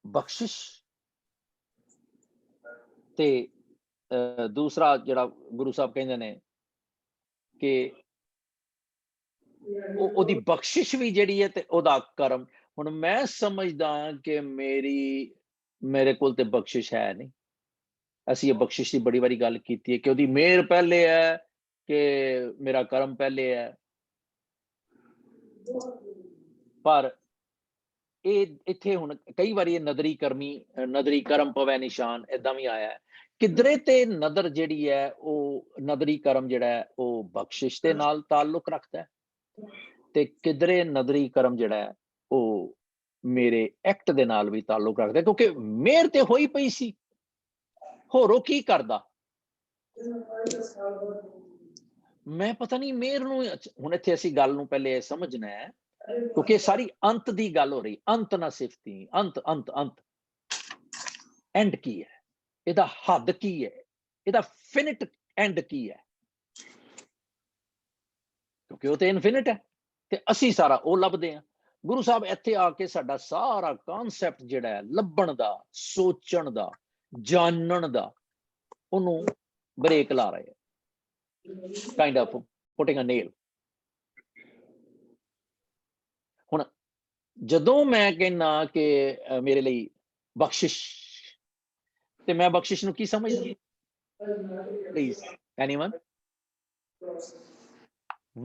S2: ਬਖਸ਼ਿਸ਼ ਤੇ ਦੂਸਰਾ ਜਿਹੜਾ ਗੁਰੂ ਸਾਹਿਬ ਕਹਿੰਦੇ ਨੇ ਕਿ ਉਹਦੀ ਬਖਸ਼ਿਸ਼ ਵੀ ਜਿਹੜੀ ਹੈ ਤੇ ਉਹਦਾ ਕਰਮ। ਹੁਣ ਮੈਂ ਸਮਝਦਾ ਕਿ ਮੇਰੇ ਕੋਲ ਤੇ ਬਖਸ਼ਿਸ਼ ਹੈ ਨਹੀਂ। ਅਸੀਂ ਇਹ ਬਖਸ਼ਿਸ਼ ਦੀ ਬੜੀ ਵਾਰੀ ਗੱਲ ਕੀਤੀ ਹੈ ਕਿ ਉਹਦੀ ਮਿਹਰ ਪਹਿਲੇ ਹੈ ਕਿ ਮੇਰਾ ਕਰਮ ਪਹਿਲੇ ਹੈ। ਪਰ ਇਹ ਇੱਥੇ ਹੁਣ ਕਈ ਵਾਰੀ ਇਹ ਨਦਰੀ ਕਰਮ ਪਵੈ ਨਿਸ਼ਾਨ ਏਦਾਂ ਵੀ ਆਇਆ ਹੈ ਕਿਧਰੇ ਤੇ ਨਦਰ ਜਿਹੜੀ ਹੈ ਉਹ ਨਦਰੀ ਕਰਮ ਜਿਹੜਾ ਹੈ ਉਹ ਬਖਸ਼ਿਸ਼ ਦੇ ਨਾਲ ਤਾਲੁਕ ਰੱਖਦਾ ਹੈ, ਤੇ ਕਿਧਰੇ ਨਦਰੀ ਕਰਮ ਜਿਹੜਾ ਹੈ ਉਹ ਮੇਰੇ ਐਕਟ ਦੇ ਨਾਲ ਵੀ ਤਾਲੁਕ ਰੱਖਦਾ, ਕਿਉਂਕਿ ਮਿਹਰ ਤੇ ਹੋਈ ਪਈ ਸੀ, ਹੋਰ ਉਹ ਕੀ ਕਰਦਾ। ਮੈਂ ਪਤਾ ਨਹੀਂ ਮਿਹਰ ਨੂੰ, ਹੁਣ ਇੱਥੇ ਅਸੀਂ ਗੱਲ ਨੂੰ ਪਹਿਲੇ ਸਮਝਣਾ ਹੈ, ਕਿਉਂਕਿ ਸਾਰੀ ਅੰਤ ਦੀ ਗੱਲ ਹੋ ਰਹੀ, ਅੰਤ ਨਾ ਸਿਫਤੀ, ਅੰਤ ਅੰਤ ਅੰਤ, ਐਂਡ ਕੀ ਹੈ, ਇਹਦਾ ਹੱਦ ਕੀ ਹੈ, ਇਹਦਾ ਫਿਨਿਟ ਐਂਡ ਕੀ ਹੈ, ਕਿਉਂਕਿ ਉਹ ਤੇ ਇਨਫਿਨਿਟ ਹੈ ਤੇ ਅਸੀਂ ਸਾਰਾ ਉਹ ਲੱਭਦੇ ਹਾਂ। ਗੁਰੂ ਸਾਹਿਬ ਇੱਥੇ ਆ ਕੇ ਸਾਡਾ ਸਾਰਾ ਕਨਸੈਪਟ ਜਿਹੜਾ ਹੈ ਲੱਭਣ ਦਾ, ਸੋਚਣ ਦਾ, ਜਾਣਨ ਦਾ, ਉਹਨੂੰ ਬ੍ਰੇਕ ਲਾ ਰਹੇ ਹੈ, kind of putting a nail. ਹੁਣ ਜਦੋਂ ਮੈਂ ਕਹਿੰਦਾ ਕਿ ਮੇਰੇ ਲਈ ਬਖਸ਼ਿਸ਼, ਤੇ ਮੈਂ ਬਖਸ਼ਿਸ਼ ਨੂੰ ਕੀ ਸਮਝਦਾ? Please anyone,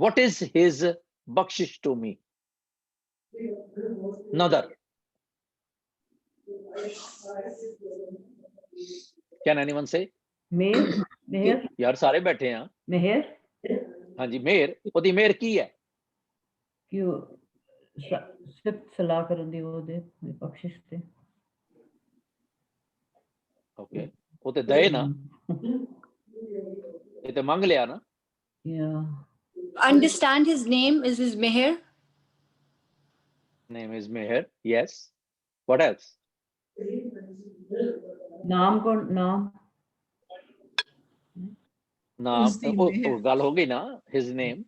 S2: what is his bakshish to me? Nadar. Can anyone say?
S5: मेहर
S2: यार सारे बैठे हैं।
S5: मेहर
S2: हाँ जी, मेहर, ਉਹਦੀ ਮੇਹਰ ਕੀ ਹੈ?
S5: ਕਿ ਸਿਫਤ ਸਲਾਹ ਕਰਨ ਦੀ ਉਹਦੇ ਬਖਸ਼ਿਸ਼ ਤੇ।
S2: ਓਕੇ, ਉਹ ਤੇ ਦਏ ਨਾ, ਇਹ ਤੇ ਮੰਗ ਲਿਆ ਨਾ।
S6: Understand his name is his meher.
S2: Name is Meher, yes. What else?
S5: ਨਾਮ ਕੌਣ? ਨਾਮ
S2: ਨਾਮ ਉਹ ਗੱਲ ਹੋ ਗਈ ਨਾ, his name।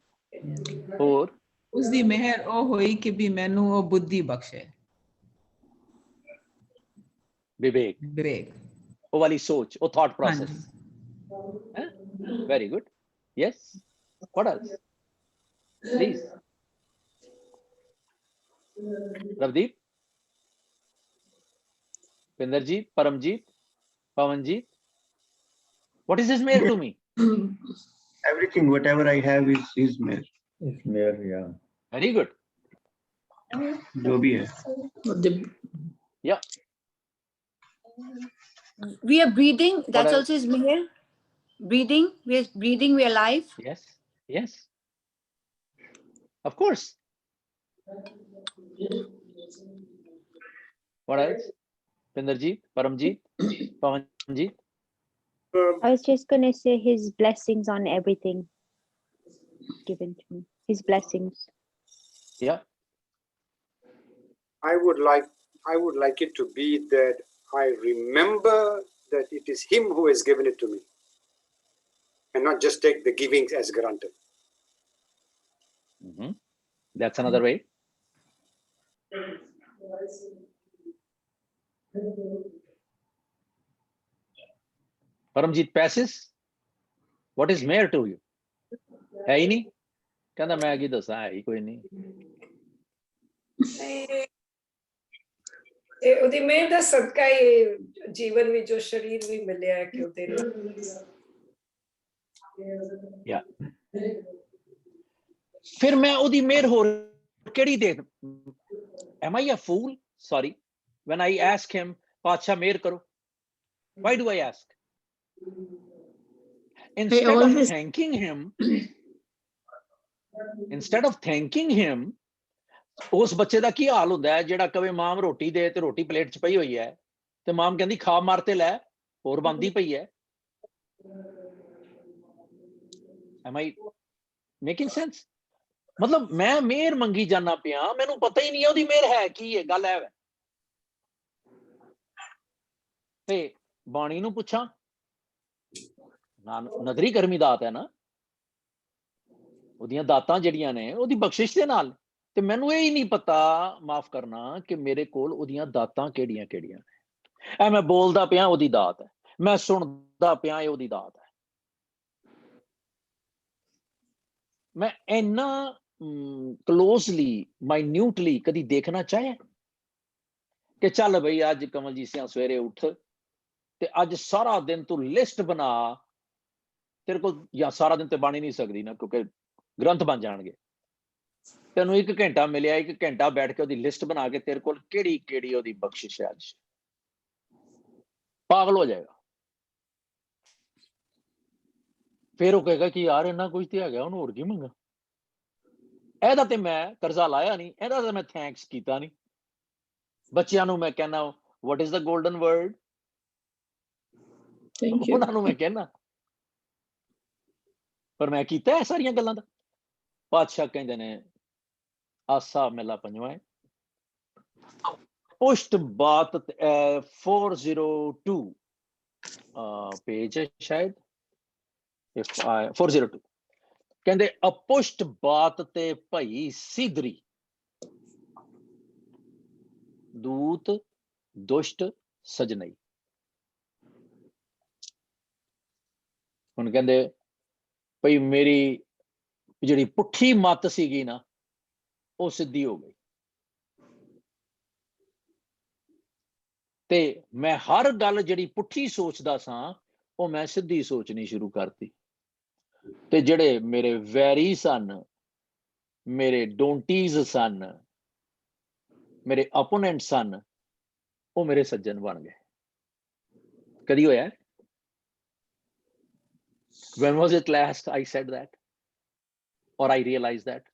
S2: ਹੋਰ
S7: ਉਸਦੀ ਮਿਹਰ ਉਹ ਹੋਈ ਕਿ ਵੀ ਮੈਨੂੰ ਉਹ ਬੁੱਧੀ ਬਖਸ਼ੇ,
S2: ਵਿਵੇਕ,
S7: ਵਿਵੇਕ,
S2: ਉਹ ਵਾਲੀ ਸੋਚ, ਉਹ thought process. Very good. Yes. What else? Please. Ravdeep, Pinderjeet, Paramjeet, Pavanjeet. What is his meher to me?
S8: Everything, whatever I have is his meher.
S9: It's mere, yeah.
S2: Very good.
S8: जो भी है।
S2: Yeah.
S6: We are breathing. That's
S2: else?
S6: also his meher. Breathing. We are breathing. We are alive.
S2: Yes. Yes. Of course. What else? Pinderjeet, Paramjeet, Pavanjeet.
S10: I was just going to say his blessings on everything given to me. His blessings.
S2: Yeah.
S1: I would like it to be that I remember that it is him who has given it to me, and not just take the givings as granted.
S2: Mm-hmm. That's another way. Paramjeet passes. What is meher to you? है ही नहीं, कहना मैं आगे दसा है ही कोई नहीं।
S11: ਉਹਦੀ ਮਿਹਰ ਦਾ ਸਦਕਾ ਹੀ ਜੀਵਨ ਵਿੱਚ ਜੋ ਸ਼ਰੀਰ ਵੀ ਮਿਲਿਆ ਹੈ ਕਿ ਉਹਦੇ
S2: Yeah. ਫਿਰ ਮੈਂ ਉਹਦੀ ਮਿਹਰ ਹੋਰ ਕਿਹੜੀ ਦੇ? Am I a fool? Sorry. When I ask him, ਪਾਤਸ਼ਾਹ ਮਿਹਰ ਕਰੋ, why do I ask? Instead of thanking him, ਉਸ ਬੱਚੇ ਦਾ ਕੀ ਹਾਲ ਹੁੰਦਾ ਹੈ ਜਿਹੜਾ ਕਵੇ ਮਾਮ ਰੋਟੀ ਦੇ ਤੇ ਰੋਟੀ ਪਲੇਟ 'ਚ ਪਈ ਹੋਈ ਹੈ ਤੇ ਮਾਮ ਕਹਿੰਦੀ ਖਾ ਮਾਰ ਤੇ ਲੈ, ਹੋਰ ਬੰਦੀ ਪਈ ਹੈ। Am I making sense? ਮਤਲਬ ਮੈਂ ਮਿਹਰ ਮੰਗੀ ਜਾਣਾ ਪਿਆ, ਮੈਨੂੰ ਪਤਾ ਹੀ ਨਹੀਂ ਉਹਦੀ ਮਿਹਰ ਹੈ ਕੀ ਹੈ। ਗੱਲ ਹੈ ਤੇ ਬਾਣੀ ਨੂੰ ਪੁੱਛਾਂ, ਨਦਰੀ ਕਰਮੀ ਦਾਤ ਹੈ ਨਾ, ਉਹਦੀਆਂ ਦਾਤਾਂ ਜਿਹੜੀਆਂ ਨੇ ਉਹਦੀ ਬਖਸ਼ਿਸ਼ ਦੇ ਨਾਲ, ਤੇ ਮੈਨੂੰ ਇਹ ਹੀ ਨਹੀਂ ਪਤਾ, ਮਾਫ ਕਰਨਾ, ਕਿ ਮੇਰੇ ਕੋਲ ਉਹਦੀਆਂ ਦਾਤਾਂ ਕਿਹੜੀਆਂ ਕਿਹੜੀਆਂ ਨੇ। ਮੈਂ ਬੋਲਦਾ ਪਿਆ ਉਹਦੀ ਦਾਤ ਹੈ, ਮੈਂ ਸੁਣਦਾ ਪਿਆ ਇਹ ਉਹਦੀ ਦਾਤ ਹੈ। ਮੈਂ ਇੰਨਾ ਕਲੋਜ਼ਲੀ, ਮਾਈਨਿਊਟਲੀ ਕਦੀ ਦੇਖਣਾ ਚਾਹਿਆ ਕਿ ਚੱਲ ਬਈ ਅੱਜ ਕਮਲਜੀਤ ਸਿੰਘ ਸਵੇਰੇ ਉੱਠ ਤੇ ਅੱਜ ਸਾਰਾ ਦਿਨ ਤੂੰ ਲਿਸਟ ਬਣਾ, ਤੇਰੇ ਕੋਲ ਜਾਂ ਸਾਰਾ ਦਿਨ ਤੇ ਬਣ ਹੀ ਨਹੀਂ ਸਕਦੀ ਨਾ, ਕਿਉਂਕਿ ਗ੍ਰੰਥ ਬਣ ਜਾਣਗੇ। ਤੈਨੂੰ 1 ਘੰਟਾ ਮਿਲਿਆ, 1 ਘੰਟਾ ਬੈਠ ਕੇ ਉਹਦੀ ਲਿਸਟ ਬਣਾ ਕੇ ਤੇਰੇ ਕੋਲ ਕਿਹੜੀ ਕਿਹੜੀ ਉਹਦੀ ਬਖਸ਼ਿਸ਼ ਹੈ, ਅੱਜ ਪਾਗਲ ਹੋ ਜਾਏਗਾ। ਫਿਰ ਉਹ ਕਹੇਗਾ ਕਿ ਯਾਰ ਇੰਨਾ ਕੁਝ ਤੇ ਹੈਗਾ, ਉਹਨੂੰ ਹੋਰ ਕੀ ਮੰਗਾ। ਇਹਦਾ ਤੇ ਮੈਂ ਕਰਜ਼ਾ ਲਾਇਆ ਨਹੀਂ, ਇਹਦਾ ਤੇ ਮੈਂ ਥੈਂਕਸ ਕੀਤਾ ਨਹੀਂ। ਬੱਚਿਆਂ ਨੂੰ ਮੈਂ ਕਹਿੰਦਾ what is the golden word,
S3: thank you.
S2: ਉਹਨਾਂ ਨੂੰ ਮੈਂ ਕਹਿੰਦਾ, ਪਰ ਮੈਂ ਕੀਤਾ ਇਹ ਸਾਰੀਆਂ ਗੱਲਾਂ ਦਾ। ਪਾਤਸ਼ਾਹ ਕਹਿੰਦੇ ਨੇ ਆਸਾ ਮੇਲਾ ਪੰਜਵਾਂ ਹੈ, ਪੁਸ਼ਟ ਬਾਤ 402 पेज है शायद, 402 कहते अपुष्ट बात ते भई सिदरी दूत दुष्ट सजनई। हुण कहते भई मेरी जिहड़ी पुठी मत सीगी ना वो सिद्धी हो गई, ते मैं हर गल जिहड़ी पुठी सोचदा सां वो मैं सिद्धी सोचनी शुरू करती। ते जिहड़े मेरे वैरी सन, मेरे डोंटीज सन, मेरे अपोनेंट सन, वो मेरे सज्जन बन गए। कदी होया? When was it last I said that or I realized that?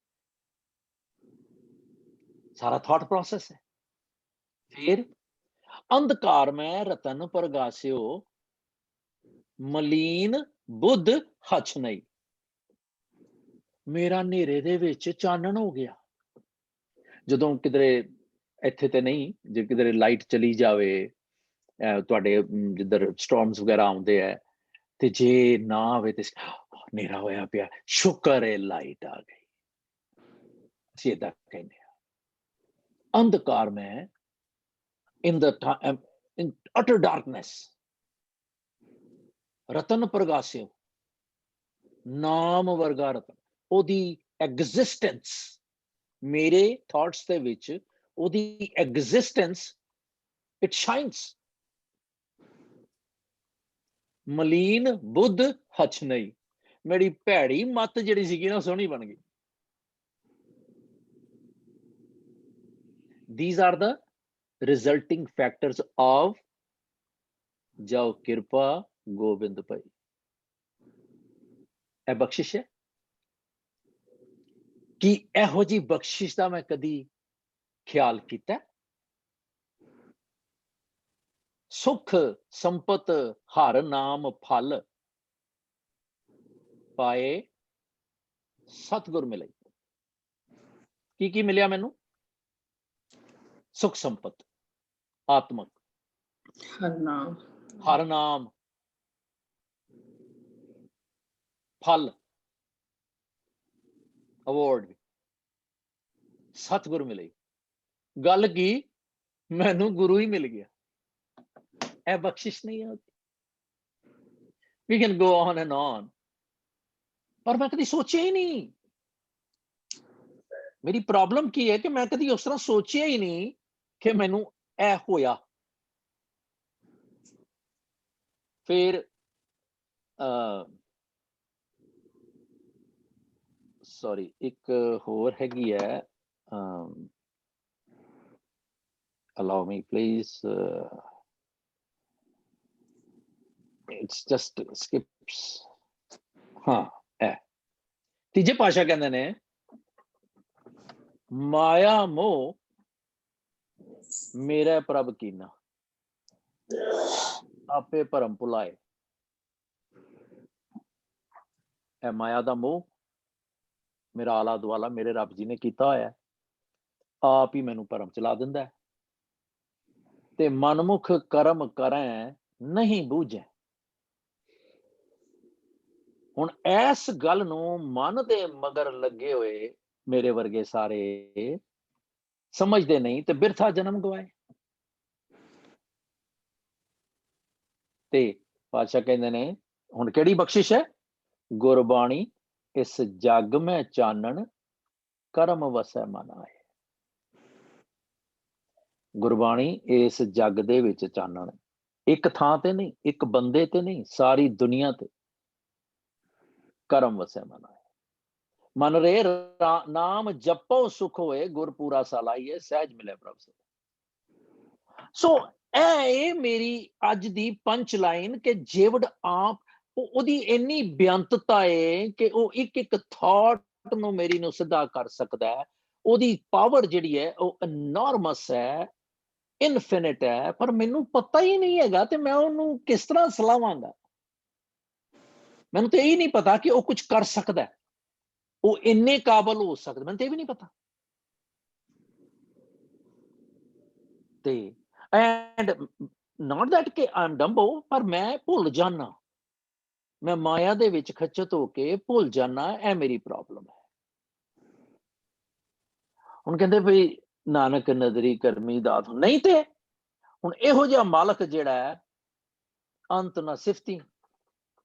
S2: सारा थॉट प्रोसेस है। फिर अंधकार में रतन प्रगास्यो मलीन बुद्ध हछ नहीं, मेरा नेरे दे विच चानन हो गया। जदों किधरे इत्थे ते नहीं, जे किधरे लाइट चली जावे, तुहाडे जिधर स्टॉर्म्स वगैरह आउंदे है, ते जे ना आवे ते नेरा होया पिया, शुक्र है लाइट आ गई। असीं इदां कहने अंधकार में in the time, in utter darkness, रतन प्रगास्यो नाम वर्गा रतन, ओदी एग्जिस्टेंस मेरे थॉट्स दे विच, ओदी एग्जिस्टेंस इट शाइन्स। मलीन बुद्ध हछ नहीं, मेरी भैड़ी मत जिहड़ी सीगी ना सोहनी बन गई। These are the resulting factors of जाओ कृपा गोबिंद भाई। ए बख्शिश है कि एहो जी बख्शिश का मैं कदी ख्याल किया? सुख संपत हर नाम फल पाए सतगुर मिले। की मिलिया मैनू? सुख संपत आत्मक, हर नाम फल अवार्ड, सतगुरु मिले। गल की मैनू गुरु ही मिल गया। ए बख्शिश नहीं है? We can go on and on, पर मैं कभी सोचा ही नहीं। मेरी प्रॉब्लम की है कि मैं कभी उस तरह सोचा ही नहीं कि मैनू ए होया। फिर सॉरी एक होर हैगी है, allow me please, it's just skips। हाँ है तीजे पाशा कहते ने माया मोह मेरा प्रभ कीना आपे भरम भुलाए। ए माया दा मोह मेरा आला दुआला मेरे रब जी ने किया होया, आप ही मैनू भरम चला दिंदा है। ते मनमुख कर्म करें नहीं बूझे। हुण इस गल नू मन दे मगर लगे हुए मेरे वर्गे सारे समझते नहीं ते बिरथा जन्म गवाए। ते पातशाह कहंदे ने हुण केड़ी बख्शिश है? गुरबाणी इस जग में चानन कर्म वसै मन आए। गुरबाणी इस जग दे विच चानन, एक थां ते नहीं, एक बंदे ते नहीं, सारी दुनिया ते कर्म वसै मन आए। मन रे नाम जपो सुख होए, गुर पूरा सलाइए सहज मिले प्रभ से। सो ए मेरी अज दी पंच लाइन के जेवड़ आप ਉਹਦੀ ਇੰਨੀ ਬੇਅੰਤਤਾ ਹੈ ਕਿ ਉਹ ਇੱਕ ਥਾਟ ਨੂੰ ਮੇਰੀ ਨੂੰ ਸਿੱਧਾ ਕਰ ਸਕਦਾ ਹੈ। ਉਹਦੀ ਪਾਵਰ ਜਿਹੜੀ ਹੈ ਉਹ ਇਨੋਰਮਸ ਹੈ, ਇਨਫਿਨਿਟ ਹੈ, ਪਰ ਮੈਨੂੰ ਪਤਾ ਹੀ ਨਹੀਂ ਹੈਗਾ ਤੇ ਮੈਂ ਉਹਨੂੰ ਕਿਸ ਤਰ੍ਹਾਂ ਸਲਾਹਾਂਗਾ। ਮੈਨੂੰ ਤੇ ਇਹ ਨਹੀਂ ਪਤਾ ਕਿ ਉਹ ਕੁਝ ਕਰ ਸਕਦਾ, ਉਹ ਇੰਨੇ ਕਾਬਲ ਹੋ ਸਕਦਾ, ਮੈਨੂੰ ਤੇ ਇਹ ਵੀ ਨਹੀਂ ਪਤਾ। ਤੇ ਐਂਡ ਨਾਟ ਦੈਟ ਕਿ ਆਈ ਐਮ ਡੰਬੋ, ਪਰ ਮੈਂ ਭੁੱਲ ਜਾਣਾ, ਮੈਂ ਮਾਇਆ ਦੇ ਵਿੱਚ ਖਚਤ ਹੋ ਕੇ ਭੁੱਲ ਜਾਣਾ। ਇਹ ਮੇਰੀ ਪ੍ਰੋਬਲਮ ਹੈ। ਹੁਣ ਕਹਿੰਦੇ ਵੀ ਨਾਨਕ ਨਦਰੀ ਕਰਮੀ ਦਾਤ, ਨਹੀਂ ਤੇ ਹੁਣ ਇਹੋ ਜਿਹਾ ਮਾਲਕ ਜਿਹੜਾ ਹੈ, ਅੰਤ ਨਾ ਸਿਫਤੀ,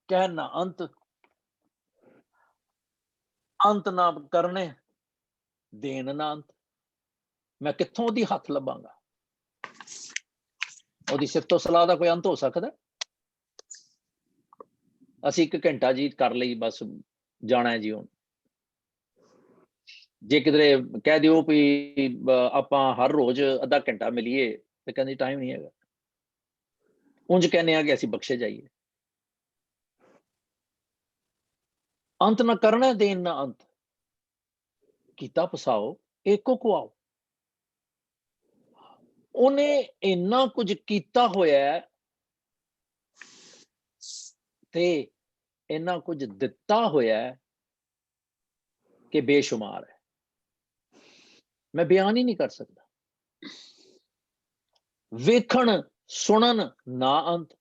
S2: ਕਹਿਣ ਨਾ ਅੰਤ, ਅੰਤ ਨਾ ਕਰਨੇ, ਦੇਣ ਨਾ ਅੰਤ, ਮੈਂ ਕਿੱਥੋਂ ਉਹਦੀ ਹੱਥ ਲੱਭਾਂਗਾ? ਉਹਦੀ ਸਿਫਤੋ ਸਲਾਹ ਦਾ ਕੋਈ ਅੰਤ ਹੋ ਸਕਦਾ? ਅਸੀਂ 1 ਘੰਟਾ ਜੀ ਕਰ ਲਈ, ਬਸ ਜਾਣਾ ਜੀ। ਹੁਣ ਜੇ ਕਿਧਰੇ ਕਹਿ ਦਿਓ ਵੀ ਆਪਾਂ ਹਰ ਰੋਜ਼ ਅੱਧਾ ਘੰਟਾ ਮਿਲੀਏ, ਤੇ ਕਹਿੰਦੀ ਟਾਈਮ ਨਹੀਂ ਹੈਗਾ। ਉਂਝ ਕਹਿੰਦੇ ਆ ਕਿ ਅਸੀਂ ਬਖਸ਼ੇ ਜਾਈਏ। ਅੰਤ ਨਾ ਕਰਨਾ, ਦੇਣ ਨਾ ਅੰਤ, ਕੀਤਾ ਪਸਾਓ ਏਕੋ ਕੁਆਓ। ਉਹਨੇ ਇੰਨਾ ਕੁਝ ਕੀਤਾ ਹੋਇਆ ਤੇ ਇੰਨਾ ਕੁਝ ਦਿੱਤਾ ਹੋਇਆ ਕਿ ਬੇਸ਼ੁਮਾਰ ਹੈ, ਮੈਂ ਬਿਆਨ ਹੀ ਨਹੀਂ ਕਰ ਸਕਦਾ। ਵੇਖਣ ਸੁਣਨ ਨਾ ਅੰਤ,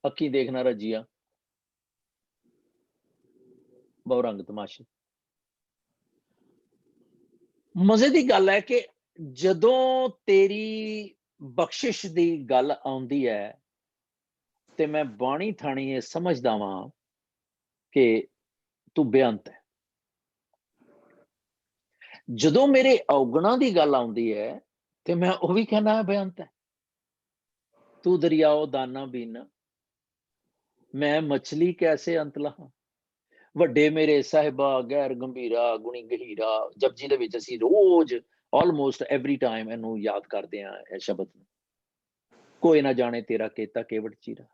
S2: ਅੱਖੀ ਦੇਖਣਾ ਰੱਜੀਆ, ਬਹੁ ਰੰਗ ਤਮਾਸ਼ੇ। ਮਜ਼ੇ ਦੀ ਗੱਲ ਹੈ ਕਿ ਜਦੋਂ ਤੇਰੀ ਬਖਸ਼ਿਸ਼ ਦੀ ਗੱਲ ਆਉਂਦੀ ਹੈ ਤੇ ਮੈਂ ਬਾਣੀ ਥਾਣੀ ਇਹ ਸਮਝਦਾ ਵਾਂ ਕਿ ਤੂੰ ਬੇਅੰਤ ਹੈ। ਜਦੋਂ ਮੇਰੇ ਔਗਣਾਂ ਦੀ ਗੱਲ ਆਉਂਦੀ ਹੈ ਤੇ ਮੈਂ ਉਹ ਵੀ ਕਹਿਣਾ ਬੇਅੰਤ ਹੈ। ਤੂੰ ਦਰਿਆਓ ਦਾਨਾ ਬੀਨਾ, ਮੈਂ ਮਛਲੀ ਕੈਸੇ ਅੰਤ ਲਹਾਂ। ਵੱਡੇ ਮੇਰੇ ਸਾਹਿਬਾ ਗੈਰ ਗੰਭੀਰਾ ਗੁਣੀ ਗਹੀਰਾ, ਜਪਜੀ ਦੇ ਵਿੱਚ ਅਸੀਂ ਰੋਜ਼ ਆਲਮੋਸਟ ਐਵਰੀ ਟਾਈਮ ਇਹਨੂੰ ਯਾਦ ਕਰਦੇ ਹਾਂ, ਇਹ ਸ਼ਬਦ ਨੂੰ। ਕੋਈ ਨਾ ਜਾਣੇ ਤੇਰਾ ਕੀਤਾ ਕੇਵਟ ਚੀਰਾ।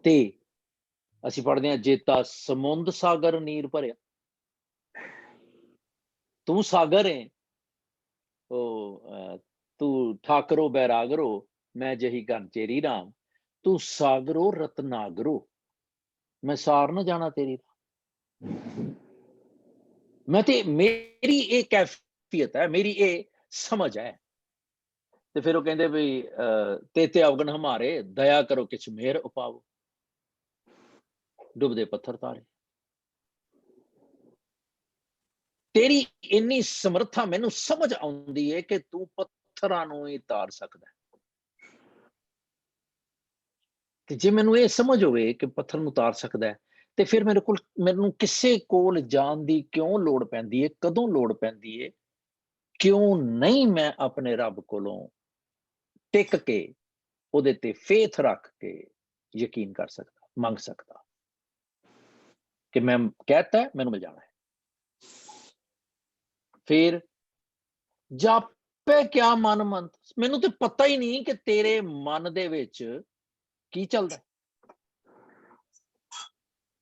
S2: ਤੇ ਅਸੀਂ ਪੜ੍ਹਦੇ ਹਾਂ, ਜੇਤਾ ਸਮੁੰਦ ਸਾਗਰ ਨੀਰ ਭਰਿਆ। ਤੂੰ ਸਾਗਰ ਹੈ, ਤੂੰ ਠਾਕਰੋ ਬੈਰਾਗਰੋ, ਮੈਂ ਜਹੀ ਘਨ ਚੇਰੀ ਰਾਮ। ਤੂੰ ਸਾਗਰੋ ਰਤਨਾਗਰੋ, ਮੈਂ ਸਾਰ ਨਾ ਜਾਣਾ ਤੇਰੀ। ਮੈਂ ਤੇ ਮੇਰੀ ਇਹ ਕੈਫੀਅਤ ਹੈ, ਮੇਰੀ ਇਹ ਸਮਝ ਹੈ। ਤੇ ਫਿਰ ਉਹ ਕਹਿੰਦੇ ਵੀ ਤੇ ਅਵਗਣ ਹਮਾਰੇ, ਦਇਆ ਕਰੋ ਕਿਛ ਮਿਹਰ ਉਪਾਵੋ। ਡੁੱਬਦੇ ਪੱਥਰ ਤਾਰੇ, ਤੇਰੀ ਇੰਨੀ ਸਮਰੱਥਾ ਮੈਨੂੰ ਸਮਝ ਆਉਂਦੀ ਹੈ ਕਿ ਤੂੰ ਪੱਥਰਾਂ ਨੂੰ ਹੀ ਤਾਰ ਸਕਦਾ। ਤੇ ਜੇ ਮੈਨੂੰ ਇਹ ਸਮਝ ਹੋਵੇ ਕਿ ਪੱਥਰ ਨੂੰ ਤਾਰ ਸਕਦਾ, ਤੇ ਫਿਰ ਮੈਨੂੰ ਕਿਸੇ ਕੋਲ ਜਾਣ ਦੀ ਕਿਉਂ ਲੋੜ ਪੈਂਦੀ ਹੈ? ਕਦੋਂ ਲੋੜ ਪੈਂਦੀ ਹੈ? ਕਿਉਂ ਨਹੀਂ ਮੈਂ ਆਪਣੇ ਰੱਬ ਕੋਲੋਂ ਟਿਕ ਕੇ ਉਹਦੇ ਤੇ ਫੇਥ ਰੱਖ ਕੇ ਯਕੀਨ ਕਰ ਸਕਦਾ, ਮੰਗ ਸਕਦਾ ਕਿ ਮੈਂ ਕਹਿਤਾ ਮੈਨੂੰ ਮਿਲ ਜਾਣਾ ਹੈ। ਫਿਰ ਜਾਪੇ ਕਿਆ ਮਨ ਮੰਤ, ਮੈਨੂੰ ਤੇ ਪਤਾ ਹੀ ਨਹੀਂ ਕਿ ਤੇਰੇ ਮਨ ਦੇ ਵਿੱਚ ਕੀ ਚੱਲਦਾ।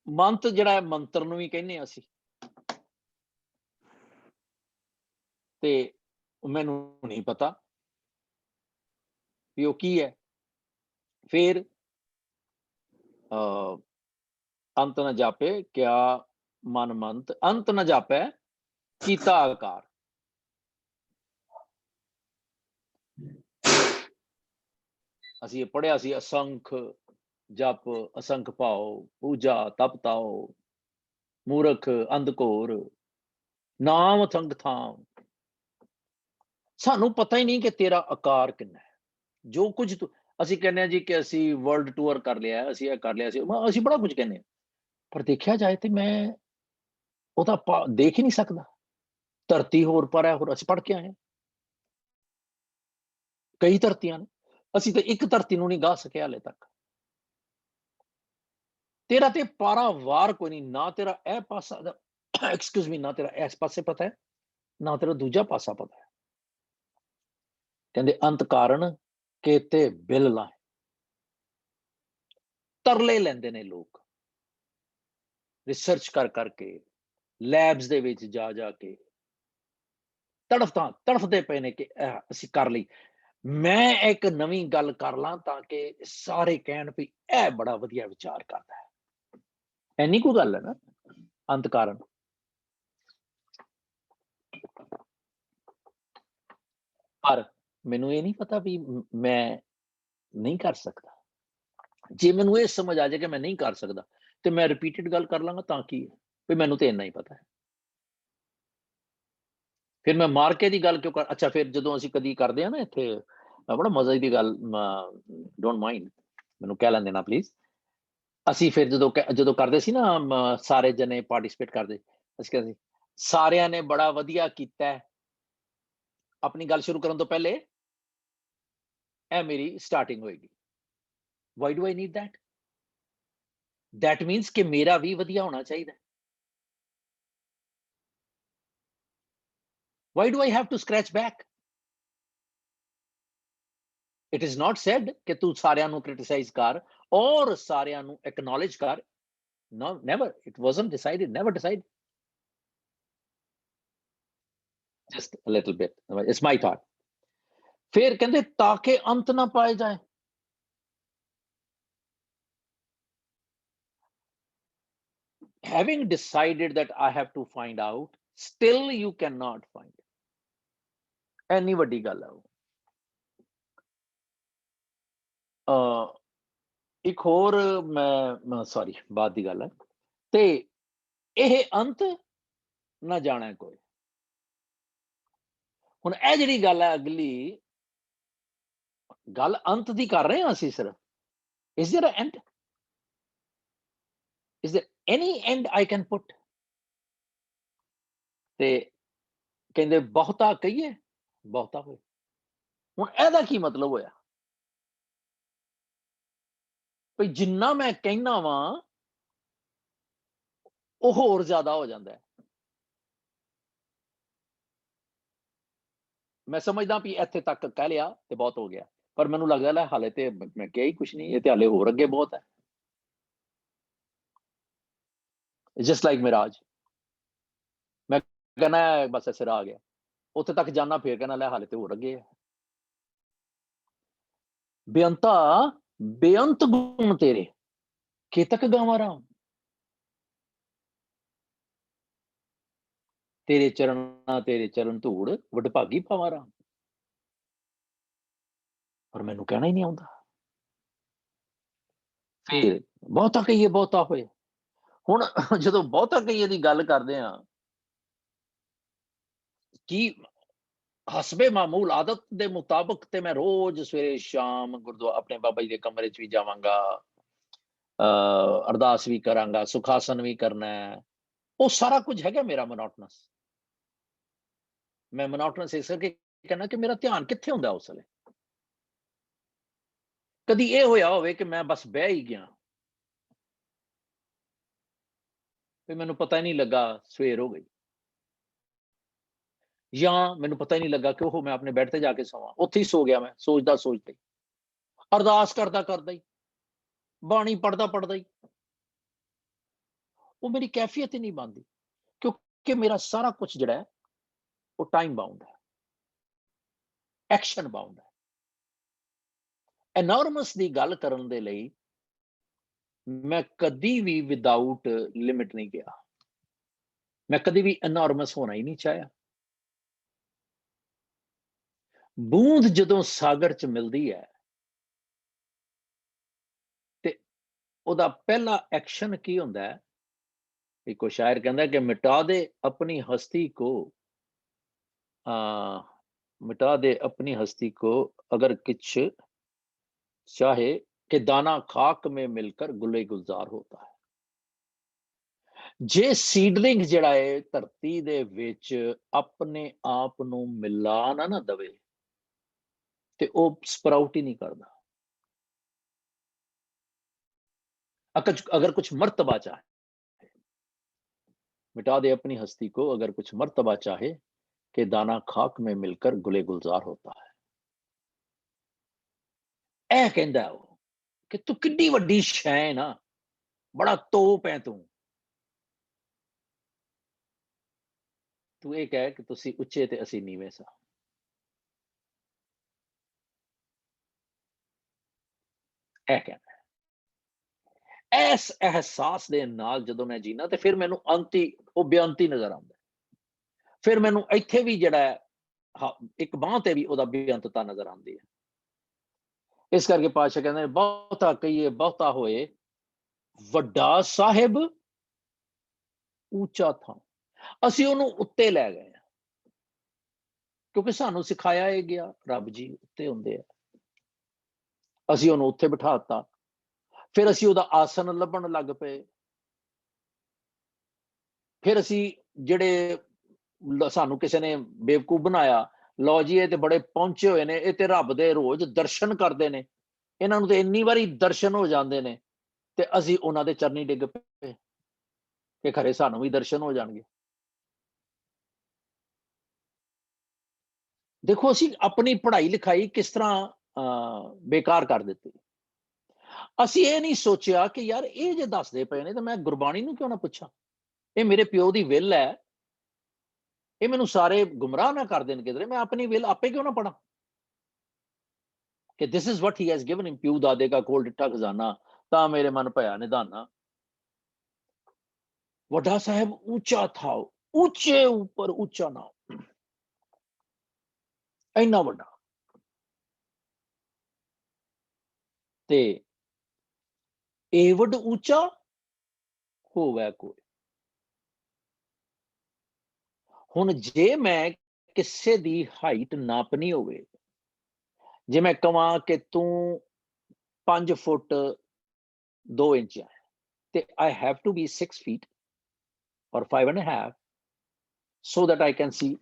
S2: ਮੰਤ ਜਿਹੜਾ ਮੰਤਰ ਨੂੰ ਵੀ ਕਹਿੰਦੇ ਹਾਂ ਅਸੀਂ, ਤੇ ਮੈਨੂੰ ਨਹੀਂ ਪਤਾ ਵੀ ਉਹ ਕੀ ਹੈ। ਫਿਰ ਅੰਤ ਨਾ ਜਾਪੇ ਕਿਆ ਮਨ ਮੰਤ, ਅੰਤ ਨਾ ਜਾਪੇ ਕੀਤਾ ਆਕਾਰ। ਅਸੀਂ ਇਹ ਪੜ੍ਹਿਆ ਸੀ, ਅਸੰਖ ਜਪ ਅਸੰਖ ਭਾਓ, ਪੂਜਾ ਤਪ ਤਾਓ, ਮੂਰਖ ਅੰਧਕੋਰ ਨਾਮ ਅਸੰਖ ਥਾਮ। ਸਾਨੂੰ ਪਤਾ ਹੀ ਨਹੀਂ ਕਿ ਤੇਰਾ ਆਕਾਰ ਕਿੰਨਾ ਹੈ। ਜੋ ਕੁਝ ਅਸੀਂ ਕਹਿੰਦੇ ਹਾਂ ਜੀ ਕਿ ਅਸੀਂ ਵਰਲਡ ਟੂਰ ਕਰ ਲਿਆ, ਅਸੀਂ ਇਹ ਕਰ ਲਿਆ, ਅਸੀਂ ਬੜਾ ਕੁਝ ਕਹਿੰਦੇ ਹਾਂ, ਪਰ ਦੇਖਿਆ ਜਾਏ ਤੇ ਮੈਂ ਉਹਦਾ ਦੇਖ ਹੀ ਨਹੀਂ ਸਕਦਾ। ਧਰਤੀ ਹੋਰ ਪਰ ਹੈ, ਹੋਰ ਅਸੀਂ ਪੜ੍ਹ ਕੇ ਆਏ, ਕਈ ਧਰਤੀਆਂ ਨੇ, ਅਸੀਂ ਤਾਂ ਇੱਕ ਧਰਤੀ ਨੂੰ ਨਹੀਂ ਗਾ ਸਕਿਆ ਹਾਲੇ ਤੱਕ। ਤੇਰਾ ਤੇ ਪਾਰਾਵਾਰ ਕੋਈ ਨਹੀਂ, ਨਾ ਤੇਰਾ ਇਹ ਪਾਸਾ ਐਕਸਕਿਊਜ਼ ਮੀ, ਨਾ ਤੇਰਾ ਇਸ ਪਾਸੇ ਪਤਾ ਹੈ, ਨਾ ਤੇਰਾ ਦੂਜਾ ਪਾਸਾ ਪਤਾ ਹੈ। ਕਹਿੰਦੇ ਅੰਤ ਕਾਰਨ ਕੇਤੇ ਬਿਲ ਲਾਏ, ਤਰਲੇ ਲੈਂਦੇ ਨੇ ਲੋਕ ਰਿਸਰਚ ਕਰ ਕਰਕੇ, ਲੈਬਸ ਦੇ ਵਿੱਚ ਜਾ ਜਾ ਕੇ ਤੜਫਦੇ ਪਏ ਨੇ ਕਿ ਅਸੀਂ ਕਰ ਲਈ। ਮੈਂ ਇੱਕ ਨਵੀਂ ਗੱਲ ਕਰ ਲਾਂ ਤਾਂ ਕਿ ਸਾਰੇ ਕਹਿਣ ਵੀ ਇਹ ਬੜਾ ਵਧੀਆ ਵਿਚਾਰ ਕਰਦਾ ਹੈ। ਐਨੀ ਕੁ ਗੱਲ ਹੈ ਨਾ ਅੰਤ ਕਾਰਨ। ਪਰ ਮੈਨੂੰ ਇਹ ਨਹੀਂ ਪਤਾ ਵੀ ਮੈਂ ਨਹੀਂ ਕਰ ਸਕਦਾ। ਜੇ ਮੈਨੂੰ ਇਹ ਸਮਝ ਆ ਜਾਏ ਕਿ ਮੈਂ ਨਹੀਂ ਕਰ ਸਕਦਾ ਤੇ ਮੈਂ ਰਿਪੀਟਡ ਗੱਲ ਕਰ ਲਾਂਗਾ ਤਾਂ ਕੀ ਹੈ, ਵੀ ਮੈਨੂੰ ਤੇ ਇੰਨਾ ਹੀ ਪਤਾ ਹੈ। ਫਿਰ ਮੈਂ ਮਾਰ ਕੇ ਦੀ ਗੱਲ ਕਿਉਂ ਕਰ। ਅੱਛਾ, ਫਿਰ ਜਦੋਂ ਅਸੀਂ ਕਦੀ ਕਰਦੇ ਆ ਨਾ ਇੱਥੇ, ਬੜਾ ਮਜ਼ੇ ਦੀ ਗੱਲ, ਡੋਂਟ ਮਾਈਂਡ, ਮੈਨੂੰ ਕਹਿ ਲੈਣ ਦੇਣਾ ਪਲੀਜ਼। ਅਸੀਂ ਫਿਰ ਜਦੋਂ ਕਰਦੇ ਸੀ ਨਾ, ਸਾਰੇ ਜਣੇ ਪਾਰਟਿਸਿਪੇਟ ਕਰਦੇ, ਅਸੀਂ ਕਹਿੰਦੇ ਸਾਰਿਆਂ ਨੇ ਬੜਾ ਵਧੀਆ ਕੀਤਾ। ਆਪਣੀ ਗੱਲ ਸ਼ੁਰੂ ਕਰਨ ਤੋਂ ਪਹਿਲੇ ਇਹ ਮੇਰੀ ਸਟਾਰਟਿੰਗ ਹੋਏਗੀ। Why do I need that? That means ਕਿ ਮੇਰਾ ਵੀ ਵਧੀਆ ਹੋਣਾ ਚਾਹੀਦਾ। Why do I have to scratch back? It is not said ਕਿ ਤੂੰ ਸਾਰਿਆਂ ਨੂੰ criticize ਕਰ ਔਰ ਸਾਰਿਆਂ ਨੂੰ acknowledge ਕਰ। No, never. It wasn't decided. Never decided. Just a little bit. It's my thought. ਫਿਰ ਕਹਿੰਦੇ ਤਾਂ ਕਿ ਅੰਤ ਨਾ ਪਾਏ ਜਾਏ। Having decided that I have to find out, still you cannot find it. ਐਨੀ ਵੱਡੀ ਗੱਲ ਹੈ ਉਹ। ਇੱਕ ਹੋਰ ਮੈਂ ਸੌਰੀ ਬਾਅਦ ਦੀ ਗੱਲ ਹੈ। ਤੇ ਇਹ ਅੰਤ ਨਾ ਜਾਣਾ ਕੋਈ। ਹੁਣ ਇਹ ਜਿਹੜੀ ਗੱਲ ਹੈ, ਅਗਲੀ ਗੱਲ ਅੰਤ ਦੀ ਕਰ ਰਹੇ ਹਾਂ ਅਸੀਂ ਸਿਰਫ। Is there an end? Is there any end I can put? ਤੇ ਕਹਿੰਦੇ ਬਹੁਤਾ ਕਹੀਏ ਬਹੁਤਾ ਹੋਏ। ਹੁਣ ਇਹਦਾ ਕੀ ਮਤਲਬ ਹੋਇਆ? ਵੀ ਜਿੰਨਾ ਮੈਂ ਕਹਿਣਾ ਵਾਂ ਉਹ ਹੋਰ ਜ਼ਿਆਦਾ ਹੋ ਜਾਂਦਾ ਹੈ। ਮੈਂ ਸਮਝਦਾ ਵੀ ਇੱਥੇ ਤੱਕ ਕਹਿ ਲਿਆ ਤੇ ਬਹੁਤ ਹੋ ਗਿਆ, ਪਰ ਮੈਨੂੰ ਲੱਗਦਾ ਲੈ ਹਾਲੇ ਤੇ ਮੈਂ ਕਿਹਾ ਹੀ ਕੁਛ ਨਹੀਂ, ਇਹ ਤੇ ਹਾਲੇ ਹੋਰ ਅੱਗੇ ਬਹੁਤ ਹੈ। ਜਸਟ ਲਾਈਕ ਮਿਰਾਜ, ਮੈਂ ਕਹਿਣਾ ਬਸ ਸਿਰ ਆ ਗਿਆ, ਉੱਥੇ ਤੱਕ ਜਾਣਾ, ਫੇਰ ਕਹਿਣਾ ਲੈ ਹਾਲੇ ਤੇ ਹੋਰ ਅੱਗੇ ਹੈ। ਬੇਅੰਤਾ ਬੇਅੰਤ ਗੁਣ ਤੇਰੇ, ਕੇਤਕ ਗਾਵਾਂ ਰਾਮ। ਤੇਰੇ ਚਰਨ ਧੂੜ ਵਡਭਾਗੀ ਪਾਵਾਂ ਰਾਮ। ਪਰ ਮੈਨੂੰ ਕਹਿਣਾ ਹੀ ਨਹੀਂ ਆਉਂਦਾ। ਫਿਰ ਬਹੁਤਾ ਕਹੀਏ ਬਹੁਤਾ ਹੋਏ। ਹੁਣ ਜਦੋਂ ਬਹੁਤਾ ਕਹੀਏ ਦੀ ਗੱਲ ਕਰਦੇ ਆ, ਕੀ ਹਸਬੇ ਮਾਮੂਲ ਆਦਤ ਦੇ ਮੁਤਾਬਕ ਤੇ ਮੈਂ ਰੋਜ਼ ਸਵੇਰੇ ਸ਼ਾਮ ਗੁਰਦੁਆਰਾ ਆਪਣੇ ਬਾਬਾ ਜੀ ਦੇ ਕਮਰੇ 'ਚ ਵੀ ਜਾਵਾਂਗਾ, ਅਰਦਾਸ ਵੀ ਕਰਾਂਗਾ, ਸੁਖਾਸਨ ਵੀ ਕਰਨਾ ਹੈ। ਉਹ ਸਾਰਾ ਕੁਝ ਹੈਗਾ ਮੇਰਾ ਮੋਨੋਟਨਸ। ਮੈਂ ਮੋਨੋਟਨਸ ਇਸ ਕਰਕੇ ਕਹਿਣਾ ਕਿ ਮੇਰਾ ਧਿਆਨ ਕਿੱਥੇ ਹੁੰਦਾ ਉਸ ਵੇਲੇ। ਕਦੀ ਇਹ ਹੋਇਆ ਹੋਵੇ ਕਿ ਮੈਂ ਬਸ ਬਹਿ ਹੀ ਗਿਆ ਤੇ ਮੈਨੂੰ ਪਤਾ ਹੀ ਨਹੀਂ ਲੱਗਾ ਸਵੇਰ ਹੋ ਗਈ, ਜਾਂ ਮੈਨੂੰ ਪਤਾ ਹੀ ਨਹੀਂ ਲੱਗਾ ਕਿ ਉਹ ਮੈਂ ਆਪਣੇ ਬੈੱਡ ਤੇ ਜਾ ਕੇ ਸੌਵਾਂ, ਉੱਥੇ ਹੀ ਸੋ ਗਿਆ ਮੈਂ ਸੋਚਦਾ ਸੋਚਦਾ ਹੀ, ਅਰਦਾਸ ਕਰਦਾ ਕਰਦਾ ਹੀ, ਬਾਣੀ ਪੜ੍ਹਦਾ ਪੜ੍ਹਦਾ ਹੀ। ਉਹ ਮੇਰੀ ਕੈਫੀਅਤ ਹੀ ਨਹੀਂ ਬਣਦੀ, ਕਿਉਂਕਿ ਮੇਰਾ ਸਾਰਾ ਕੁਝ ਜਿਹੜਾ ਹੈ ਉਹ ਟਾਈਮ ਬਾਉਂਡ ਹੈ, ਐਕਸ਼ਨ ਬਾਉਂਡ ਹੈ। ਐਨੋਰਮਸ ਦੀ ਗੱਲ ਕਰਨ ਦੇ ਲਈ ਮੈਂ ਕਦੀ ਵੀ ਵਿਦਆਊਟ ਲਿਮਿਟ ਨਹੀਂ ਗਿਆ। ਮੈਂ ਕਦੀ ਵੀ ਐਨੋਰਮਸ ਹੋਣਾ ਹੀ ਨਹੀਂ ਚਾਹਿਆ। ਬੂੰਦ ਜਦੋਂ ਸਾਗਰ 'ਚ ਮਿਲਦੀ ਹੈ ਤੇ ਉਹਦਾ ਪਹਿਲਾ ਐਕਸ਼ਨ ਕੀ ਹੁੰਦਾ ਹੈ? ਇੱਕ ਸ਼ਾਇਰ ਕਹਿੰਦਾ ਕਿ ਮਿਟਾ ਦੇ ਆਪਣੀ ਹਸਤੀ ਕੋ, मिटा दे अपनी हस्ती को अगर कुछ चाहे कि दाना खाक में मिलकर गुले गुलजार होता है। जे सीडलिंग जिहड़ा है धरती दे विच अपने आप नूं मिला ना दवे ते ओ स्प्राउट ही नहीं करदा। अगर कुछ मर्तबा चाहे, मिटा दे अपनी हस्ती को अगर कुछ मर्तबा चाहे कि दाना खाक में मिलकर गुले गुलजार होता है। ਇਹ ਕਹਿੰਦਾ ਉਹ ਕਿ ਤੂੰ ਕਿੱਡੀ ਵੱਡੀ ਸ਼ੈ ਹੈ ਨਾ, ਬੜਾ ਤੋਪ ਹੈ ਤੂੰ ਇਹ ਕਹਿ ਕਿ ਤੁਸੀਂ ਉੱਚੇ ਤੇ ਅਸੀਂ ਨੀਵੇਂ ਸਾਂ। ਇਹ ਕਹਿਣਾ ਇਸ ਅਹਿਸਾਸ ਦੇ ਨਾਲ ਜਦੋਂ ਮੈਂ ਜੀਣਾ ਤੇ ਫਿਰ ਮੈਨੂੰ ਅੰਤੀ ਉਹ ਬੇਅੰਤੀ ਨਜ਼ਰ ਆਉਂਦਾ। ਫਿਰ ਮੈਨੂੰ ਇੱਥੇ ਵੀ ਜਿਹੜਾ ਇੱਕ ਬਾਂਹ ਤੇ ਵੀ ਉਹਦਾ ਬੇਅੰਤਤਾ ਨਜ਼ਰ ਆਉਂਦੀ ਹੈ। ਇਸ ਕਰਕੇ ਪਾਤਸ਼ਾਹ ਕਹਿੰਦੇ ਬਹੁਤਾ ਕਹੀਏ ਬਹੁਤਾ ਹੋਏ, ਵੱਡਾ ਸਾਹਿਬ ਉੱਚਾ ਥਾਂ। ਅਸੀਂ ਉਹਨੂੰ ਉੱਤੇ ਲੈ ਗਏ ਕਿਉਂਕਿ ਸਾਨੂੰ ਸਿਖਾਇਆ ਇਹ ਗਿਆ ਰੱਬ ਜੀ ਉੱਤੇ ਹੁੰਦੇ ਆ, ਅਸੀਂ ਉਹਨੂੰ ਉੱਥੇ ਬਿਠਾਤਾ। ਫਿਰ ਅਸੀਂ ਉਹਦਾ ਆਸਨ ਲੱਭਣ ਲੱਗ ਪਏ। ਫਿਰ ਅਸੀਂ ਜਿਹੜੇ ਸਾਨੂੰ ਕਿਸੇ ਨੇ ਬੇਵਕੂਫ ਬਣਾਇਆ, ਲਓ ਜੀ ਇਹ ਤੇ ਬੜੇ ਪਹੁੰਚੇ ਹੋਏ ਨੇ, ਇਹ ਤੇ ਰੱਬ ਦੇ ਰੋਜ਼ ਦਰਸ਼ਨ ਕਰਦੇ ਨੇ, ਇਹਨਾਂ ਨੂੰ ਤੇ ਇੰਨੀ ਵਾਰੀ ਦਰਸ਼ਨ ਹੋ ਜਾਂਦੇ ਨੇ, ਤੇ ਅਸੀਂ ਉਹਨਾਂ ਦੇ ਚਰਨੀ ਡਿੱਗ ਪਏ ਕਿ ਖਰੇ ਸਾਨੂੰ ਵੀ ਦਰਸ਼ਨ ਹੋ ਜਾਣਗੇ। ਦੇਖੋ ਅਸੀਂ ਆਪਣੀ ਪੜ੍ਹਾਈ ਲਿਖਾਈ ਕਿਸ ਤਰ੍ਹਾਂ ਬੇਕਾਰ ਕਰ ਦਿੱਤੀ। ਅਸੀਂ ਇਹ ਨਹੀਂ ਸੋਚਿਆ ਕਿ ਯਾਰ ਇਹ ਜੇ ਦੱਸਦੇ ਪਏ ਨੇ ਤਾਂ ਮੈਂ ਗੁਰਬਾਣੀ ਨੂੰ ਕਿਉਂ ਨਾ ਪੁੱਛਾਂ, ਇਹ ਮੇਰੇ ਪਿਓ ਦੀ ਵਿਲ ਹੈ, ਇਹ ਮੈਨੂੰ ਸਾਰੇ ਗੁੰਮਰਾਹ ਨਾ ਕਰ ਦੇਣ ਕਿਧਰੇ, ਮੈਂ ਆਪਣੀ ਵਿਲ ਆਪੇ ਕਿਉਂ ਨਾ ਪੜਾਂ ਕਿ this is what he has given him। ਪਿਓ ਦਾਦੇ ਕਾ ਕੋਲ ਡਿੱਠਾ ਖਜ਼ਾਨਾ, ਤਾਂ ਮੇਰੇ ਮਨ ਭਇਆ ਨਿਧਾਨਾ। ਵੱਡਾ ਸਾਹਿਬ ਉੱਚਾ ਥਾ, ਉੱਚੇ ਉੱਪਰ ਉੱਚਾ ਨਾ, ਇੰਨਾ ਵੱਡਾ। ਤੇ ਏਵਡ ਉੱਚਾ ਹੋਵੇ ਕੋਈ। ਹੁਣ ਜੇ ਮੈਂ ਕਿਸੇ ਦੀ ਹਾਈਟ ਨਾਪਣੀ ਹੋਵੇ, ਜੇ ਮੈਂ ਕਹਾਂ ਕਿ ਤੂੰ 5 ਫੁੱਟ 2 ਇੰਚ ਹੈ, ਤੇ I have to be 6 feet or 5.5 so that I can see।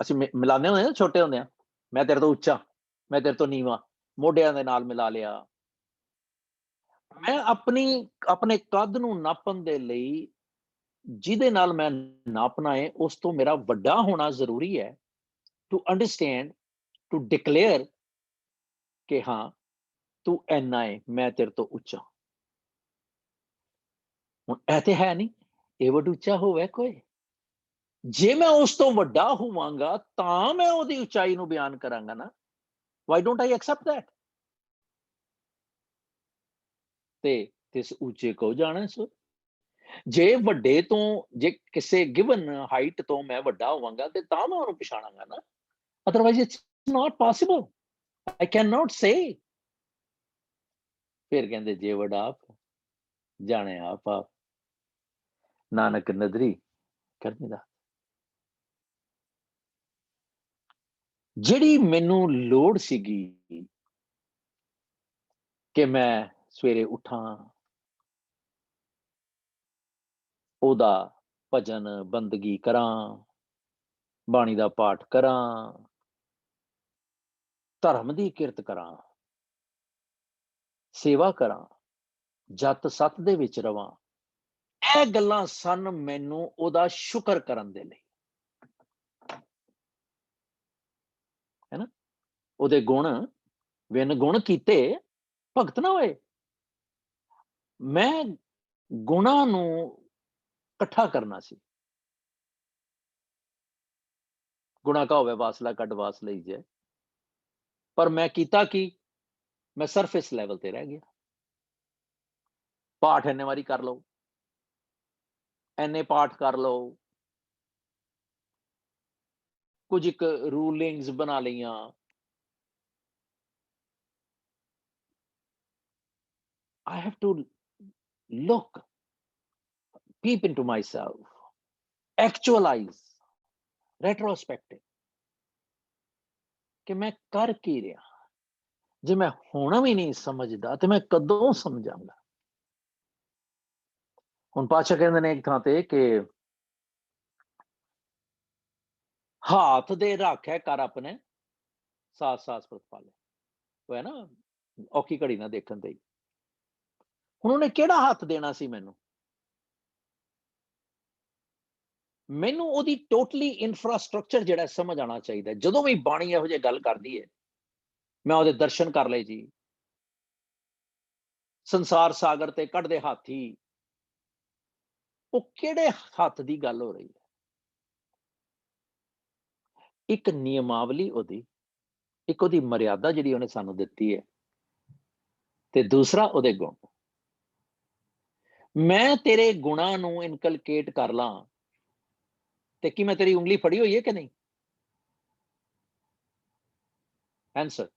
S2: ਅਸੀਂ ਮਿਲਾਉਂਦੇ ਹੁੰਦੇ ਨਾ ਛੋਟੇ ਹੁੰਦੇ ਆ, ਮੈਂ ਤੇਰੇ ਤੋਂ ਉੱਚਾ, ਮੈਂ ਤੇਰੇ ਤੋਂ ਨੀਵਾਂ, ਮੋਢਿਆਂ ਦੇ ਨਾਲ ਮਿਲਾ ਲਿਆ। ਮੈਂ ਆਪਣੇ ਕੱਦ ਨੂੰ ਨਾਪਣ ਦੇ ਲਈ ਜਿਹਦੇ ਨਾਲ ਮੈਂ ਨਾਪਣਾ ਹੈ ਉਸ ਤੋਂ ਮੇਰਾ ਵੱਡਾ ਹੋਣਾ ਜ਼ਰੂਰੀ ਹੈ, ਟੂ ਅੰਡਰਸਟੈਂਡ, ਟੂ ਡਿਕਲੇਅਰ ਕਿ ਹਾਂ ਤੂੰ ਇੰਨਾ ਹੈ, ਮੈਂ ਤੇਰੇ ਤੋਂ ਉੱਚਾ। ਹੁਣ ਇਹ ਤੇ ਹੈ ਨਹੀਂ ਏਵਡ ਉੱਚਾ ਹੋਵੇ ਕੋਈ। ਜੇ ਮੈਂ ਉਸ ਤੋਂ ਵੱਡਾ ਹੋਵਾਂਗਾ ਤਾਂ ਮੈਂ ਉਹਦੀ ਉਚਾਈ ਨੂੰ ਬਿਆਨ ਕਰਾਂਗਾ ਨਾ। Why don't I accept that? ਤੇ ਇਸ ਉੱਚੇ ਕੋ ਜਾਣਾ ਸੋ। ਜੇ ਵੱਡੇ ਤੋਂ, ਜੇ ਕਿਸੇ ਗਿਵਨ ਹਾਈਟ ਤੋਂ ਮੈਂ ਵੱਡਾ ਹੋਵਾਂਗਾ ਤੇ ਤਾਂ ਮੈਂ ਉਹਨੂੰ ਪਛਾਣਾਂਗਾ ਨਾ, otherwise it's not possible. I cannot say। ਫਿਰ ਕਹਿੰਦੇ ਜੇ ਵੱਡਾ ਆਪ ਜਾਣੇ ਆਪ ਆਪ, ਨਾਨਕ ਨਦਰੀ ਕਰਨੀ ਦਾ। ਜਿਹੜੀ ਮੈਨੂੰ ਲੋੜ ਸੀਗੀ ਕਿ ਮੈਂ ਸਵੇਰੇ ਉੱਠਾਂ, ਉਹਦਾ ਭਜਨ ਬੰਦਗੀ ਕਰਾਂ, ਬਾਣੀ ਦਾ ਪਾਠ ਕਰਾਂ, ਧਰਮ ਦੀ ਕਿਰਤ ਕਰਾਂ, ਸੇਵਾ ਕਰਾਂ, ਜਤ ਸਤ ਦੇ ਵਿੱਚ ਰਵਾਂ, ਇਹ ਗੱਲਾਂ ਸਨ ਮੈਨੂੰ ਉਹਦਾ ਸ਼ੁਕਰ ਕਰਨ ਦੇ ਲਈ, ਹੈ ਨਾ। ਉਹਦੇ ਗੁਣ ਵਿਨ ਗੁਣ ਕੀਤੇ ਭਗਤ ਨਾ ਹੋਏ। ਮੈਂ ਗੁਣਾਂ ਨੂੰ ਇਕੱਠਾ ਕਰਨਾ ਸੀ। ਗੁਣਾ ਕਾ ਹੋਵੇ ਵਾਸਲਾ ਕੱਢ ਵਾਸ ਲਈ ਜੇ। ਪਰ ਮੈਂ ਕੀਤਾ ਕੀ, ਮੈਂ ਸਰਫੇਸ ਲੈਵਲ ਤੇ ਰਹਿ ਗਿਆ। ਪਾਠ ਇੰਨੇ ਵਾਰੀ ਕਰ ਲਓ, ਇੰਨੇ ਪਾਠ ਕਰ ਲਓ, ਕੁਝ ਇੱਕ ਰੂਲਿੰਗਸ ਬਣਾ ਲਈਆਂ, I have to look, peep into myself, actualize, retrospective, ਕਿ ਮੈਂ ਕਰ ਕੀ ਰਿਹਾ। ਜੇ ਮੈਂ ਹੁਣ ਵੀ ਨਹੀਂ ਸਮਝਦਾ ਤੇ ਮੈਂ ਕਦੋਂ ਸਮਝਾਂਗਾ। ਹੁਣ ਪਾਤਸ਼ਾਹ ਕਹਿੰਦੇ ਨੇ ਇੱਕ ਥਾਂ ਤੇ ਕਿ ਹਾਥ ਦੇ ਰਾਖੈ ਕਰ ਆਪਣੇ ਸਾਸ ਸਾਸ ਪ੍ਰਤਪਾਲੇ। ਉਹ ਹੈ ਨਾ ਔਖੀ ਘੜੀ ਨਾ ਦੇਖਣ ਤੇ। ਹੁਣ ਉਹਨੇ ਕਿਹੜਾ ਹੱਥ ਦੇਣਾ ਸੀ ਮੈਨੂੰ ਉਹਦੀ ਟੋਟਲੀ ਇਨਫਰਾਸਟਰਕਚਰ ਜਿਹੜਾ ਸਮਝ ਆਉਣਾ ਚਾਹੀਦਾ। ਜਦੋਂ ਵੀ ਬਾਣੀ ਇਹੋ ਜਿਹੀ ਗੱਲ ਕਰਦੀ ਹੈ, ਮੈਂ ਉਹਦੇ ਦਰਸ਼ਨ ਕਰ ਲਏ ਜੀ, ਸੰਸਾਰ ਸਾਗਰ ਤੇ ਕੱਢਦੇ ਹਾਥੀ, ਉਹ ਕਿਹੜੇ ਹੱਥ ਦੀ ਗੱਲ ਹੋ ਰਹੀ ਹੈ? ਇੱਕ ਨਿਯਮਾਵਲੀ ਉਹਦੀ, ਇੱਕ ਉਹਦੀ ਮਰਿਆਦਾ ਜਿਹੜੀ ਉਹਨੇ ਸਾਨੂੰ ਦਿੱਤੀ ਹੈ, ਤੇ ਦੂਸਰਾ ਉਹਦੇ ਗੁਣ। ਮੈਂ ਤੇਰੇ ਗੁਣਾਂ ਨੂੰ ਇਨਕਲਕੇਟ ਕਰ ਲਾਂ ਤੇ ਕੀ ਮੈਂ ਤੇਰੀ ਉਂਗਲੀ ਫੜੀ ਹੋਈ ਹੈ ਕਿ ਨਹੀਂ? ਆਂਸਰ।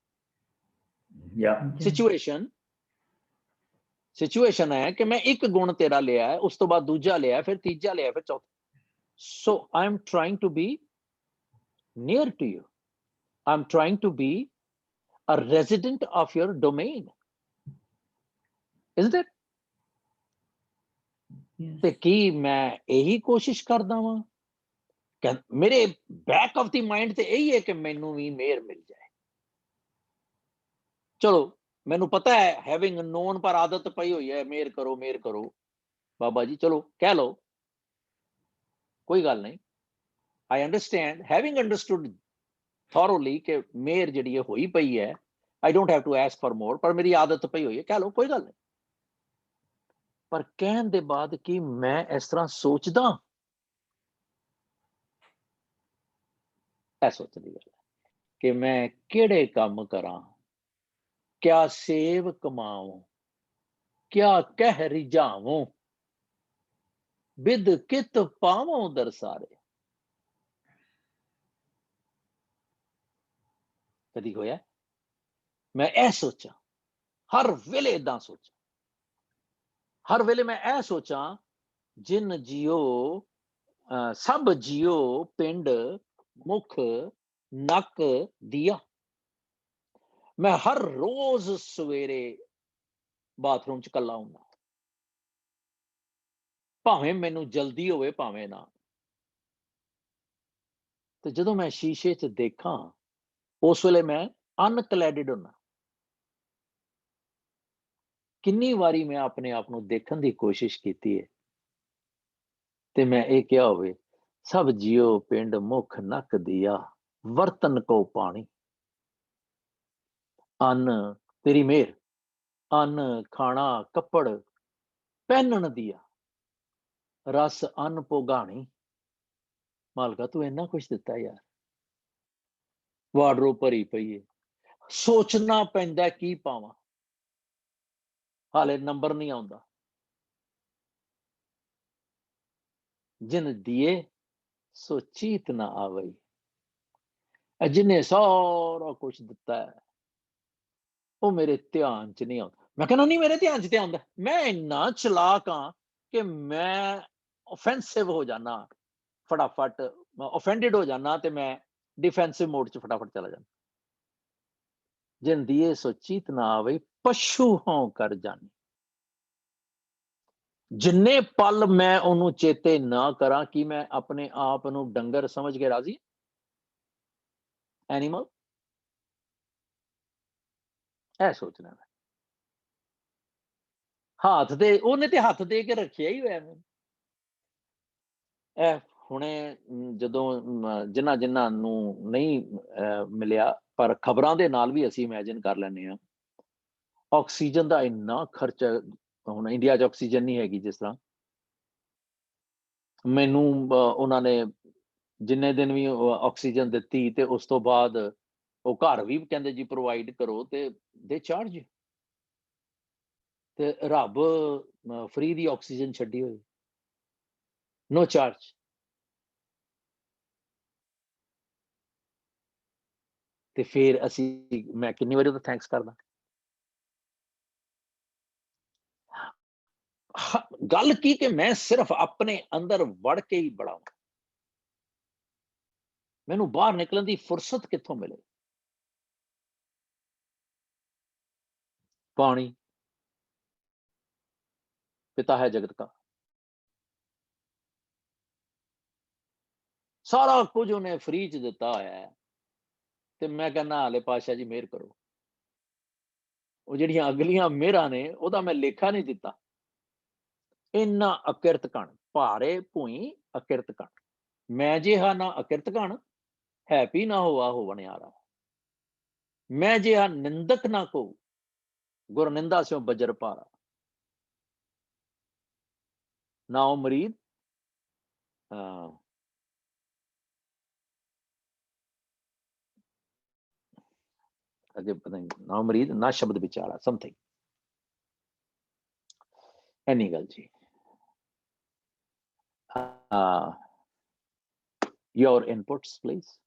S2: ਸਿਚੁਏਸ਼ਨ ਹੈ ਕਿ ਮੈਂ ਇੱਕ ਗੁਣ ਤੇਰਾ ਲਿਆ ਹੈ, ਉਸ ਤੋਂ ਬਾਅਦ ਦੂਜਾ ਲਿਆ, ਫਿਰ ਤੀਜਾ ਲਿਆ, ਫਿਰ ਚੌਥਾ। So I am trying to be near to you, I am trying to be a resident of your domain, isn't it? ਤੇ ਕੀ ਮੈਂ ਇਹੀ ਕੋਸ਼ਿਸ਼ ਕਰਦਾ ਵਾਂ? ਮੇਰੇ ਬੈਕ ਆਫ ਦੀ ਮਾਈਂਡ ਤੇ ਇਹੀ ਹੈ ਕਿ ਮੈਨੂੰ ਵੀ ਮਿਹਰ ਮਿਲ ਜਾਏ। ਚਲੋ ਮੈਨੂੰ ਪਤਾ ਹੈ, ਹੈਵਿੰਗ ਨੋਨ, ਪਰ ਆਦਤ ਪਈ ਹੋਈ ਹੈ, ਮਿਹਰ ਕਰੋ ਮਿਹਰ ਕਰੋ ਬਾਬਾ ਜੀ, ਚਲੋ ਕਹਿ ਲਓ, ਕੋਈ ਗੱਲ ਨਹੀਂ। I understand, having understood thoroughly ਕਿ ਮਿਹਰ ਜਿਹੜੀ ਹੈ ਹੋਈ ਪਈ ਹੈ, I don't have to ask for more, ਪਰ ਮੇਰੀ ਆਦਤ ਪਈ ਹੋਈ ਹੈ, ਕਹਿ ਲਓ ਕੋਈ ਗੱਲ ਨਹੀਂ। ਪਰ ਕਹਿਣ ਦੇ ਬਾਅਦ ਕੀ ਮੈਂ ਇਸ ਤਰ੍ਹਾਂ ਸੋਚਦਾ? ਇਹ ਸੋਚਣ ਦੀ ਗੱਲ ਹੈ ਕਿ ਮੈਂ ਕਿਹੜੇ ਕੰਮ ਕਰਾਂ, ਕਿਆ ਸੇਵ ਕਮਾऊं, क्या कह रिझावों, बिद कित पावों दरसारे। कदी होया मैं ऐ सोचा, हर वेले इदां सोचा, हर वेले मैं ऐ सोचा, जिन जियो सब जियो पिंड मुख नक दिया। मैं हर रोज सवेरे बाथरूम च कला हुंदा, भावें मैनू जल्दी होवे भावें ना, ते जदों मैं शीशे च देखा उस वेले मैं अनकलैडिड हुंदा। किन्नी वारी मैं अपने आप नू देखण दी कोशिश कीती है ते मैं ये क्या होवे, सब जियो पिंड मुख नक दिया, वर्तन को पानी। अन्न तेरी मेहर, अन्न खाना कपड़ पहनन दिया, रस अन्न भोगानी। मालका तू इन्ना कुछ दिता यार, वार्डरोब भरी पई है, सोचना पैंदा की पावां, हाले नंबर नहीं आउंदा। जिन दिए सो चीत ना आवई, जिन्हें सारा कुछ दिता है वो मेरे ध्यान च नहीं आउंदा। मैं कहना नहीं मेरे ध्यान च ते आउंदा, मैं इन्ना चलाक हां कि मैं ऑफेंसिव हो जाना, फटाफट ऑफेंडेड हो जाना ते मैं डिफेंसिव मोड च फटाफट चला जाना। जिन दिए सो चीत ना आवे, पशु हों कर जानी। जिन्ने पल मैं उन्होंने चेते ना करा कि मैं अपने आप नू डंगर समझ के राजी, एनिमल, ऐ सोचना मैं। हाथ दे उन्हें ते हाथ दे के रखिया ही होया मैं। हुणे जदों जिन्हां जिन्हां नू नहीं मिलिया, पर खबरां दे नाल भी असीं इमेजिन कर लैंदे हां, ऑक्सीजन दा इन्ना खर्चा, हुण इंडिया च ऑक्सीजन नहीं हैगी जिस तरह। मैनू उन्हां ने जिन्ने दिन भी ऑक्सीजन दित्ती ते उस तो बाद वो घर भी कहंदे जी प्रोवाइड करो, ते दे चार्ज, ते रब फ्री दी ऑक्सीजन छड्डी होई, नो चार्ज। ते फिर असीं, मैं किन्नी वारी उहदा थैंक्स करदा। गल की कि मैं सिर्फ अपने अंदर वड़ के ही बड़ा हूं, मैनू बाहर निकलने की फुर्सत कित्थों मिले? पानी पिता है जगत का, सारा कुछ उन्हें फ्री च दिता है, ते मैं कहना हाले पातशाह जी मेहर करो। वो जिहड़ियां अगलियां मेहरां ने ओहदा मैं लेखा नहीं दिता। इन्ना अकिरत कण, भारे भूई अकिरत कण, मैं जिहा ना अकिरत कण, हैपी ना होवा होवनिहारा। मैं जिहा निंदक ना को, गुर निंदा स्यों बजर भारा। ਨਾਉ ਮਰੀਦ ਹਾਂ ਅੱਗੇ ਪਤਾ ਨਹੀਂ ਨਾਉ ਮਰੀਦ ਨਾ ਸ਼ਬਦ ਵਿਚਾਲਾ ਸਮਥਿੰਗ ਐਨੀ ਗੱਲ ਜੀ your inputs please.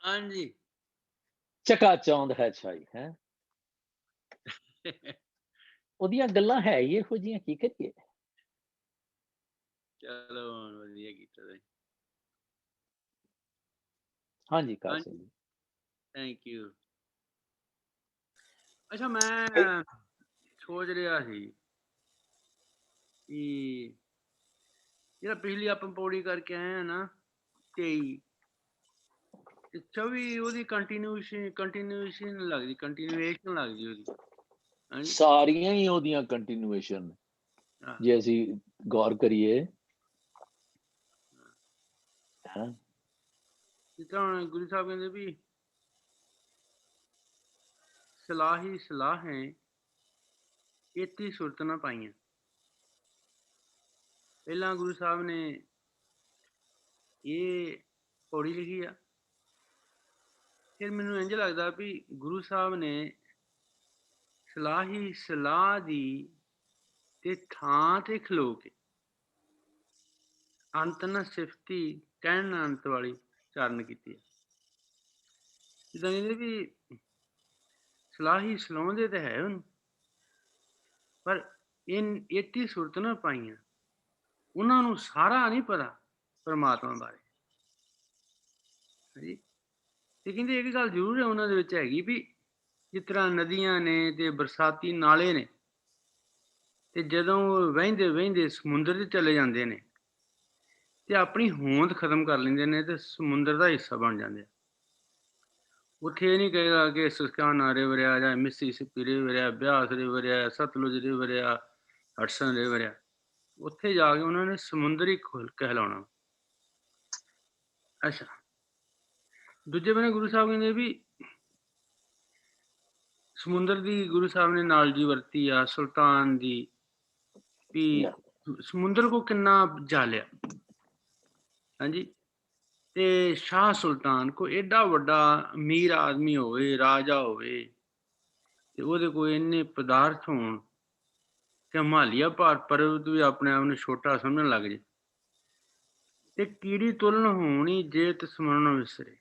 S4: ਹਾਂਜੀ
S2: ਚਕਾ ਚੌਂਦ ਹੈ ਛਾਈ ਹੈ ਉਹਦੀਆਂ ਗੱਲਾਂ ਹੈ ਹੀ ਇਹੋ ਜਿਹੀਆਂ ਕੀ ਕਰੀਏ
S4: ਚਲੋ ਵਧੀਆ ਕੀਤਾ ਤੁਸੀਂ
S2: ਹਾਂਜੀ ਕਾਸਿਮ ਜੀ
S4: ਥੈਂਕ ਯੂ ਅੱਛਾ ਮੈਂ ਸੋਚ ਰਿਹਾ ਸੀ ਕਿ ਜਿਹੜਾ ਪਿਛਲੀ ਆਪਾਂ ਪੌੜੀ ਕਰਕੇ ਆਏ ਆ ਨਾ 23 ਤੇ 24 ਉਹਦੀ ਕੰਟੀਨਿਊਏਸ਼ਨ ਲੱਗਦੀ ਕੰਟੀਨਿਊਏਸ਼ਨ ਲੱਗਦੀ ਉਹਦੀ ਹਾਂਜੀ
S2: ਸਾਰੀਆਂ ਹੀ ਉਹਦੀਆਂ ਕੰਟੀਨਿਊਏਸ਼ਨ ਜੇ ਅਸੀਂ ਗੌਰ ਕਰੀਏ
S4: ਜਿਸ ਤਰ੍ਹਾਂ ਹੁਣ ਗੁਰੂ ਸਾਹਿਬ ਕਹਿੰਦੇ ਵੀ ਸਲਾਹ ਹੀ ਸਲਾਹ ਹੈ ਇਤੀ ਸੁਰਤ ਨਾ ਪਾਈਆਂ ਪਹਿਲਾਂ ਗੁਰੂ ਸਾਹਿਬ ਨੇ ਇਹ ਪੌੜੀ ਲਿਖੀ ਆ ਫਿਰ ਮੈਨੂੰ ਇੰਝ ਲੱਗਦਾ ਵੀ ਗੁਰੂ ਸਾਹਿਬ ਨੇ ਸਲਾਹ ਹੀ ਸਲਾਹ ਦੀ ਤੇ ਥਾਂ ਤੇ ਖਲੋ ਕੇ ਅੰਤ ਨਾ ਸਿਫਤੀ ਕਹਿਣ ਅੰਤ ਵਾਲੀ ਚਾਰਨ ਕੀਤੀ ਹੈ ਜਿੱਦਾਂ ਕਹਿੰਦੇ ਵੀ ਸਲਾਹੀ ਸਲਾਉਂਦੇ ਤਾਂ ਹੈ ਉਹਨੂੰ ਪਰ ਇਤੀ ਸੁਰਤ ਨਾ ਪਾਈਆਂ ਉਹਨਾਂ ਨੂੰ ਸਾਰਾ ਨਹੀਂ ਪਤਾ ਪਰਮਾਤਮਾ ਬਾਰੇ ਹਾਂਜੀ ਤੇ ਕਹਿੰਦੇ ਇਹ ਗੱਲ ਜ਼ਰੂਰ ਹੈ ਉਹਨਾਂ ਦੇ ਵਿੱਚ ਹੈਗੀ ਵੀ ਜਿਸ ਤਰ੍ਹਾਂ ਨਦੀਆਂ ਨੇ ਤੇ ਬਰਸਾਤੀ ਨਾਲੇ ਨੇ ਤੇ ਜਦੋਂ ਵਹਿੰਦੇ ਵਹਿੰਦੇ ਸਮੁੰਦਰ 'ਚ ਚਲੇ ਜਾਂਦੇ ਨੇ ਤੇ ਆਪਣੀ ਹੋਂਦ ਖਤਮ ਕਰ ਲੈਂਦੇ ਨੇ ਤੇ ਸਮੁੰਦਰ ਦਾ ਹਿੱਸਾ ਬਣ ਜਾਂਦੇ ਆ ਉੱਥੇ ਇਹ ਨਹੀਂ ਕਹੇਗਾ ਕਿ ਸੁਸਕਾਨਾ ਰਿਵਰ ਆ ਜਾਂ ਮਿਸੀਸਿਪੀ ਰਿਵਰ ਆ ਬਿਆਸ ਰਿਵਰ ਆ ਸਤਲੁਜ ਰਿਵਰ ਆ ਹਡਸਨ ਰਿਵਰ ਆ ਉੱਥੇ ਜਾ ਕੇ ਉਹਨਾਂ ਨੇ ਸਮੁੰਦਰ ਹੀ ਕਹਿਲਾਉਣਾ ਅੱਛਾ ਦੂਜੇ ਬੰਨੇ ਗੁਰੂ ਸਾਹਿਬ ਕਹਿੰਦੇ ਵੀ ਸਮੁੰਦਰ ਦੀ ਗੁਰੂ ਸਾਹਿਬ ਨੇ ਨਾਲਜੀ ਵਰਤੀ ਆ ਸੁਲਤਾਨ ਦੀ ਵੀ ਸਮੁੰਦਰ ਕੋ ਕਿੰਨਾ ਜਾਲਿਆ ਹਾਂਜੀ ਤੇ ਸ਼ਾਹ ਸੁਲਤਾਨ ਕੋ ਏਡਾ ਵੱਡਾ ਅਮੀਰ ਆਦਮੀ ਹੋਵੇ ਰਾਜਾ ਹੋਵੇ ਤੇ ਉਹਦੇ ਕੋਲ ਇੰਨੇ ਪਦਾਰਥ ਹੋਣ ਤੇ ਹਿਮਾਲਿਆ ਪਰਬਤ ਵੀ ਆਪਣੇ ਆਪ ਨੂੰ ਛੋਟਾ ਸਮਝਣ ਲੱਗ ਜੇ ਤੇ ਕੀੜੀ ਤੁਲਨ ਹੋਣੀ ਜੇ ਤੇ ਸਮਰਨ ਵਿਸਰੇ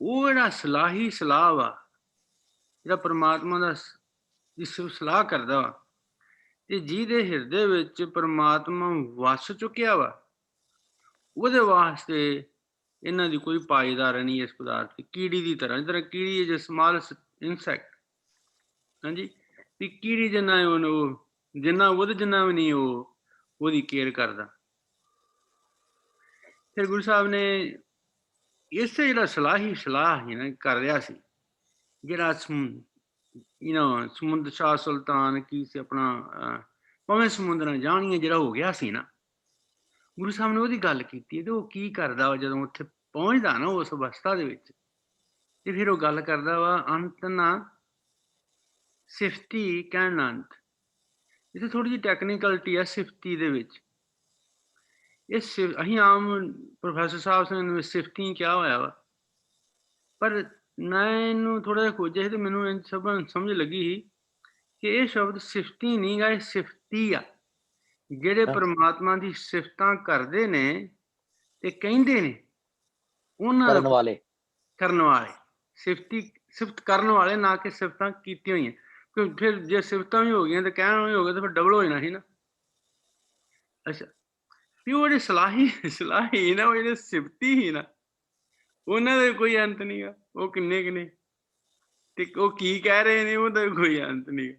S4: ਉਹ ਜਿਹੜਾ ਸਲਾਹੀ ਸਲਾਹ ਵਾ ਜਿਹੜਾ ਪਰਮਾਤਮਾ ਦਾ ਜਿਸ ਸਲਾਹ ਕਰਦਾ ਵਾ ਤੇ ਜਿਹਦੇ ਹਿਰਦੇ ਵਿੱਚ ਪਰਮਾਤਮਾ ਵਸ ਚੁੱਕਿਆ ਵਾ ਉਹਦੇ ਵਾਸਤੇ ਇਹਨਾਂ ਦੀ ਕੋਈ ਪਾਏਦਾਰ ਨਹੀਂ ਇਸ ਪਦਾਰਥ ਦੀ ਕੀੜੀ ਦੀ ਤਰ੍ਹਾਂ ਜਿਸ ਤਰ੍ਹਾਂ ਕੀੜੀ ਜੇ ਸਮਾਲ ਇਨਸੈਕਟ ਹਾਂਜੀ ਵੀ ਕੀੜੀ ਜਿੰਨਾ ਉਹਨੂੰ ਜਿੰਨਾ ਉਹਦੇ ਜਿੰਨਾ ਵੀ ਨਹੀਂ ਉਹ ਉਹਦੀ ਕੇਅਰ ਕਰਦਾ ਫਿਰ ਗੁਰੂ ਸਾਹਿਬ ਨੇ ਇਸੇ ਜਿਹੜਾ ਸਲਾਹੀ ਸਲਾਹ ਹੀ ਨਾ ਕਰ ਰਿਹਾ ਸੀ ਜਿਹੜਾ ਸਮੁੰਦਰ ਸ਼ਾਹ ਸੁਲਤਾਨ ਕੀ ਸੀ ਆਪਣਾ ਭਾਵੇਂ ਸਮੁੰਦਰਾਂ ਜਾਣੀਏ ਜਿਹੜਾ ਹੋ ਗਿਆ ਸੀ ਨਾ ਗੁਰੂ ਸਾਹਿਬ ਨੇ ਉਹਦੀ ਗੱਲ ਕੀਤੀ ਤੇ ਉਹ ਕੀ ਕਰਦਾ ਵਾ ਜਦੋਂ ਉੱਥੇ ਪਹੁੰਚਦਾ ਨਾ ਉਸ ਅਵਸਥਾ ਦੇ ਵਿੱਚ ਤੇ ਫਿਰ ਉਹ ਗੱਲ ਕਰਦਾ ਵਾ ਅੰਤ ਨਾ ਸਿਫਤੀ ਕਹਿਣ ਅੰਤ ਇਹ ਥੋੜੀ ਜਿਹੀ ਟੈਕਨੀਕਲਿਟੀ ਆ ਸਿਫਤੀ ਦੇ ਵਿੱਚ ਇਸ ਅਸੀਂ ਆਮ ਪ੍ਰੋਫੈਸਰ ਸਾਹਿਬ ਨੇ ਸਿਫਤੀ ਕਿਹਾ ਹੋਇਆ ਵਾ ਪਰ ਮੈਂ ਇਹਨੂੰ ਥੋੜਾ ਜਿਹਾ ਖੋਜਿਆ ਸੀ ਤੇ ਮੈਨੂੰ ਸਮਝ ਲੱਗੀ ਸੀ ਕਿ ਇਹ ਸ਼ਬਦ ਸਿਫਤੀ ਨਹੀਂ ਗਾ ਇਹ ਸਿਫਤੀ ਆ ਜਿਹੜੇ ਪਰਮਾਤਮਾ ਦੀ ਸਿਫਤਾਂ ਕਰਦੇ ਨੇ ਤੇ ਕਹਿੰਦੇ ਨੇ ਉਹਨਾਂ ਕਰਨ ਵਾਲੇ ਸਿਫਤ ਕਰਨ ਵਾਲੇ ਨਾ ਕਿ ਸਿਫਤਾਂ ਕੀਤੀਆਂ ਹੋਈਆਂ ਕਿਉਂਕਿ ਫਿਰ ਜੇ ਸਿਫਤਾਂ ਵੀ ਹੋ ਗਈਆਂ ਤੇ ਕਹਿਣ ਵੀ ਹੋ ਗਿਆ ਤੇ ਫਿਰ ਡਬਲ ਹੋ ਜਾਣਾ ਸੀ ਨਾ ਅੱਛਾ ਵੀ ਉਹ ਜਿਹੜੇ ਸਲਾਹੀ ਨਾ ਉਹ ਜਿਹੜੇ ਸਿਫਤੀ ਹੀ ਨਾ ਉਹਨਾਂ ਦਾ ਕੋਈ ਅੰਤ ਨਹੀਂ ਗਾ ਉਹ ਕਿੰਨੇ ਤੇ ਉਹ ਕੀ ਕਹਿ ਰਹੇ ਨੇ ਉਹਦਾ ਕੋਈ ਅੰਤ ਨਹੀਂ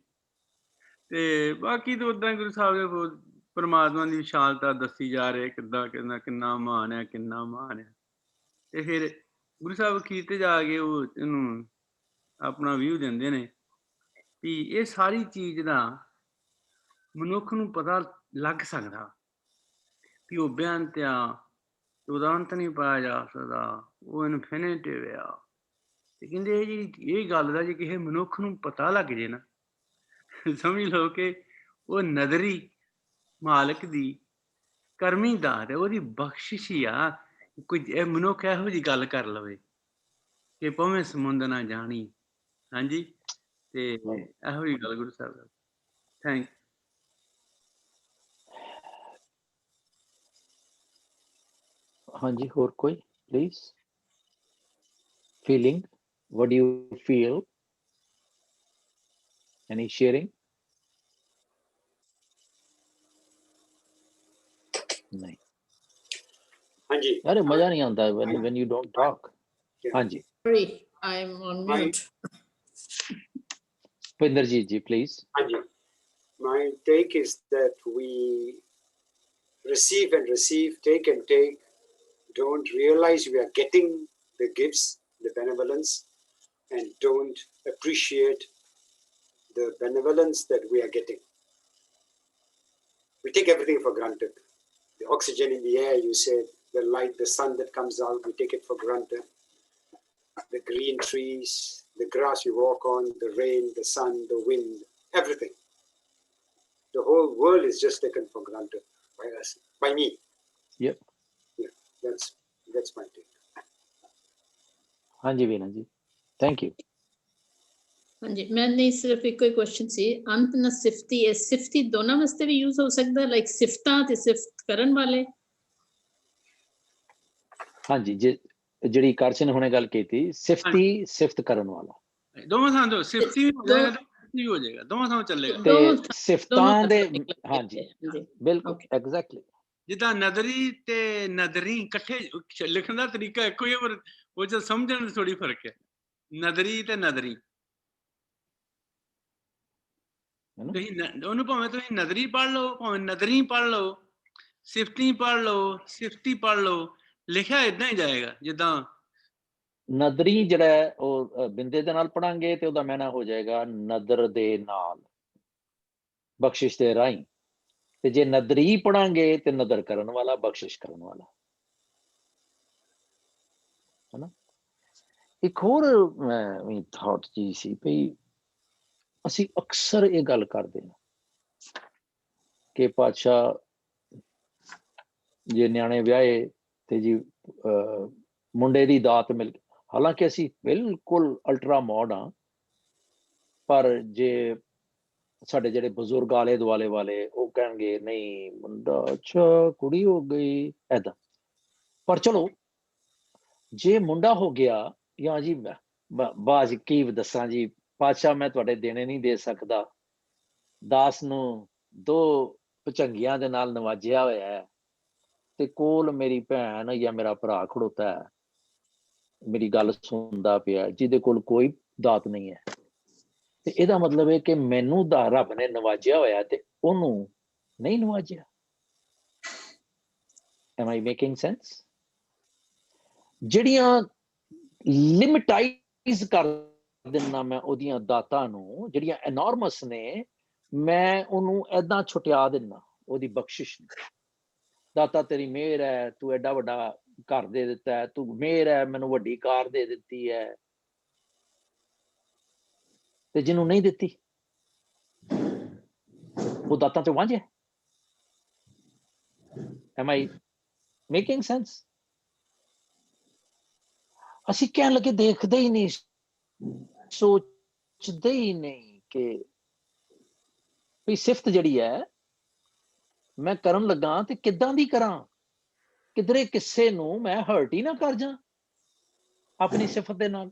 S4: ਤੇ ਬਾਕੀ ਤਾਂ ਓਦਾਂ ਗੁਰੂ ਸਾਹਿਬ ਦੇ ਪਰਮਾਤਮਾ ਦੀ ਵਿਸ਼ਾਲਤਾ ਦੱਸੀ ਜਾ ਰਹੀ ਕਿੰਨਾ ਮਾਣ ਹੈ ਤੇ ਫਿਰ ਗੁਰੂ ਸਾਹਿਬ ਅਖੀਰ ਤੇ ਜਾ ਕੇ ਉਹ ਇਹਨੂੰ ਆਪਣਾ ਵਿਊ ਦਿੰਦੇ ਨੇ ਵੀ ਇਹ ਸਾਰੀ ਚੀਜ਼ ਦਾ ਮਨੁੱਖ ਨੂੰ ਪਤਾ ਲੱਗ ਸਕਦਾ ਵੀ ਉਹ ਬੇਅੰਤ ਆ, ਉਹਦਾ ਅੰਤ ਨਹੀਂ ਪਾਇਆ ਜਾ ਸਕਦਾ, ਉਹ ਇਨਫਿਨਿਟਿਵ ਆ। ਤੇ ਕਹਿੰਦੇ ਇਹ ਜਿਹੜੀ ਇਹ ਗੱਲ ਦਾ ਜੇ ਕਿਸੇ ਮਨੁੱਖ ਨੂੰ ਪਤਾ ਲੱਗ ਜੇ ਨਾ, ਸਮਝ ਲਓ ਕਿ ਉਹ ਨਦਰੀ ਮਾਲਕ ਦੀ ਕਰਮੀ ਦਾਤ ਹੈ, ਉਹਦੀ ਬਖਸ਼ਿਸ਼ ਹੀ ਆ। ਕੋਈ ਇਹ ਮਨੁੱਖ ਇਹੋ ਜਿਹੀ ਗੱਲ ਕਰ ਲਵੇ ਕਿ ਭਾਵੇਂ ਸਮੁੰਦਰ ਨਾ ਜਾਣੀ। ਹਾਂਜੀ, ਤੇ ਇਹੋ ਜਿਹੀ ਗੱਲ ਗੁਰੂ ਸਾਹਿਬ ਦਾ। ਥੈਂਕ
S2: ਹਾਂਜੀ, ਹੋਰ ਕੋਈ please? Feeling, what do you feel? Any sharing? नहीं
S1: Hanji.
S2: अरे मजा नहीं आता when you don't talk. हाँ जी,
S3: Sorry, I'm on mute.
S2: Pinderjit ji, please.
S1: Hanji. My take is that we receive and receive, take and take, don't realize we are getting the gifts, the benevolence, and don't appreciate the benevolence that we are getting. We take everything for granted. The oxygen in the air, you said, the light, the sun that comes out, we take it for granted. The green trees, the grass we walk on, the rain, the sun, the wind, everything. The whole world is just taken for granted by us, by me.
S2: Yep.
S1: Yeah, that's my take.
S2: हाँ जी वीना जी, thank you.
S3: ਹਾਂਜੀ, ਮੈਂ ਨਹੀਂ ਸਿਰਫ ਇੱਕੋ ਹੀ question ਸੀ। ਅੰਤ ਨਾ ਸਿਫਤੀ ਹੈ, ਸਿਫਤੀ ਦੋਨਾਂ ਵਾਸਤੇ ਵੀ ਯੂਜ਼ ਹੋ ਸਕਦਾ, ਲਾਈਕ ਸਿਫਤਾਂ ਤੇ ਸਿਫਤ ਕਰਨ ਵਾਲੇ।
S2: ਹਾਂਜੀ, ਜਿਹੜੀ ਕਰਸ਼ਨ ਹੁਣੇ ਗੱਲ ਕੀਤੀ, ਸਿਫਤੀ ਸਿਫਤ ਕਰਨ ਵਾਲਾ,
S4: ਦੋਵਾਂ ਥਾਂ ਤੋਂ ਸਿਫਤੀ ਵੀ ਹੋ ਜਾਏਗਾ, ਸਿਫਤੀ ਵੀ ਹੋ ਜਾਏਗਾ, ਦੋਵਾਂ ਥਾਂ ਚੱਲੇਗਾ।
S2: ਤੇ ਸਿਫਤਾਂ ਦੇ ਹਾਂਜੀ ਬਿਲਕੁਲ ਐਗਜ਼ੈਕਟਲੀ।
S4: ਜਿੱਦਾਂ ਨਦਰੀ ਤੇ ਨਦਰੀ ਇਕੱਠੇ ਲਿਖਣ ਦਾ ਤਰੀਕਾ ਇੱਕੋ ਹੀ ਹੈ, ਪਰ ਉਹ ਚ ਸਮਝਣ ਚ ਥੋੜੀ ਫਰਕ ਹੈ। ਨਦਰੀ ਤੇ ਨਦਰੀ, ਤੁਸੀਂ ਉਹਨੂੰ ਭਾਵੇਂ ਤੁਸੀਂ ਨਦਰੀ ਪੜ੍ਹ ਲਓ, ਭਾਵੇਂ ਨਦਰੀ ਪੜ੍ਹ ਲਓ, ਸਿਫਤੀ ਪੜ੍ਹ ਲਓ, ਸਿਫਤੀ ਪੜ੍ਹ ਲਓ, ਲਿਖਿਆ ਏਦਾਂ ਹੀ ਜਾਏਗਾ। ਜਿੱਦਾਂ
S2: ਨਦਰੀ ਜਿਹੜਾ ਉਹ ਬਿੰਦੇ ਦੇ ਨਾਲ ਪੜਾਂਗੇ ਤੇ ਉਹਦਾ ਮਾਇਨਾ ਹੋ ਜਾਏਗਾ ਨਦਰ ਦੇ ਨਾਲ, ਬਖਸ਼ਿਸ਼ ਦੇ ਰਾਹੀਂ। ਤੇ ਜੇ ਨਦਰੀ ਪੜਾਂਗੇ ਤੇ ਨਦਰ ਕਰਨ ਵਾਲਾ, ਬਖਸ਼ਿਸ਼ ਕਰਨ ਵਾਲਾ, ਹੈ ਨਾ। ਇੱਕ ਹੋਰ ਮੈਂ ਥਾਟ ਜੀ ਸੀ ਵੀ ਅਸੀਂ ਅਕਸਰ ਇਹ ਗੱਲ ਕਰਦੇ ਹਾਂ ਕਿ ਪਾਤਸ਼ਾਹ ਜੇ ਨਿਆਣੇ ਵਿਆਹੇ ਤੇ ਜੀ ਮੁੰਡੇ ਦੀ ਦਾਤ ਮਿਲ, ਹਾਲਾਂਕਿ ਅਸੀਂ ਬਿਲਕੁਲ ਅਲਟਰਾ ਮੋਡ ਹਾਂ, ਪਰ ਜੇ ਸਾਡੇ ਜਿਹੜੇ ਬਜ਼ੁਰਗ ਆਲੇ ਦੁਆਲੇ ਵਾਲੇ ਉਹ ਕਹਿਣਗੇ ਨਹੀਂ ਮੁੰਡਾ ਅੱਛਾ ਕੁੜੀ ਹੋ ਗਈ ਏਦਾਂ। ਪਰ ਚਲੋ ਜੇ ਮੁੰਡਾ ਹੋ ਗਿਆ, ਜਾਂ ਜੀ ਬਾਜ ਕੀ ਦੱਸਾਂ ਜੀ, ਪਾਤਸ਼ਾਹ ਮੈਂ ਤੁਹਾਡੇ ਦੇਣੇ ਨਹੀਂ ਦੇ ਸਕਦਾ, ਦਾਸ ਨੂੰ 2 ਭੁਚੰਗੀਆਂ ਦੇ ਨਾਲ ਨਵਾਜਿਆ ਹੋਇਆ ਹੈ ਤੇ ਕੋਲ ਮੇਰੀ ਭੈਣ ਜਾਂ ਮੇਰਾ ਭਰਾ ਖੜੋਤਾ ਹੈ, ਮੇਰੀ ਗੱਲ ਸੁਣਦਾ ਪਿਆ, ਜਿਹਦੇ ਕੋਲ ਕੋਈ ਦਾਤ ਨਹੀਂ ਹੈ। ਤੇ ਇਹਦਾ ਮਤਲਬ ਹੈ ਕਿ ਮੈਨੂੰ ਦਾ ਰੱਬ ਨੇ ਨਵਾਜਿਆ ਹੋਇਆ ਤੇ ਉਹਨੂੰ ਨਹੀਂ ਨਵਾਜਿਆ। Am I making sense? ਜਿਹੜੀਆਂ ਲਿਮਿਟਾਈਜ਼ ਕਰ ਦਿੰਦਾ ਮੈਂ ਉਹਦੀਆਂ ਦਾਤਾਂ ਨੂੰ, ਜਿਹੜੀਆਂ ਐਨੋਰਮਸ ਨੇ, ਮੈਂ ਉਹਨੂੰ ਏਦਾਂ ਛੁਟਿਆ ਦਿੰਦਾ ਉਹਦੀ ਬਖਸ਼ਿਸ਼ ਨੂੰ। ਦਾਤਾ ਤੇਰੀ ਮਿਹਰ ਹੈ, ਤੂੰ ਐਡਾ ਵੱਡਾ ਘਰ ਦੇ ਦਿੱਤਾ ਹੈ, ਤੂੰ ਮਿਹਰ ਹੈ, ਮੈਨੂੰ ਵੱਡੀ ਕਾਰ ਦੇ ਦਿੱਤੀ ਹੈ। ਤੇ ਜਿਹਨੂੰ ਨਹੀਂ ਦਿੱਤੀ ਉਹ ਦਾਤਾਂ ਤੋਂ ਵਾਂਝੇ। Am I making sense? ਅਸੀਂ ਕਹਿਣ ਲੱਗੇ ਦੇਖਦੇ ਹੀ ਨਹੀਂ, ਸੋਚਦੇ ਹੀ ਨਹੀਂ ਕਿ ਵੀ ਸਿਫਤ ਜਿਹੜੀ ਹੈ ਮੈਂ ਕਰਨ ਲੱਗਾ ਤੇ ਕਿੱਦਾਂ ਦੀ ਕਰਾਂ, ਕਿਧਰੇ ਕਿਸੇ ਨੂੰ ਮੈਂ ਹਰਟ ਹੀ ਨਾ ਕਰ ਜਾ ਆਪਣੀ ਸਿਫਤ ਦੇ ਨਾਲ,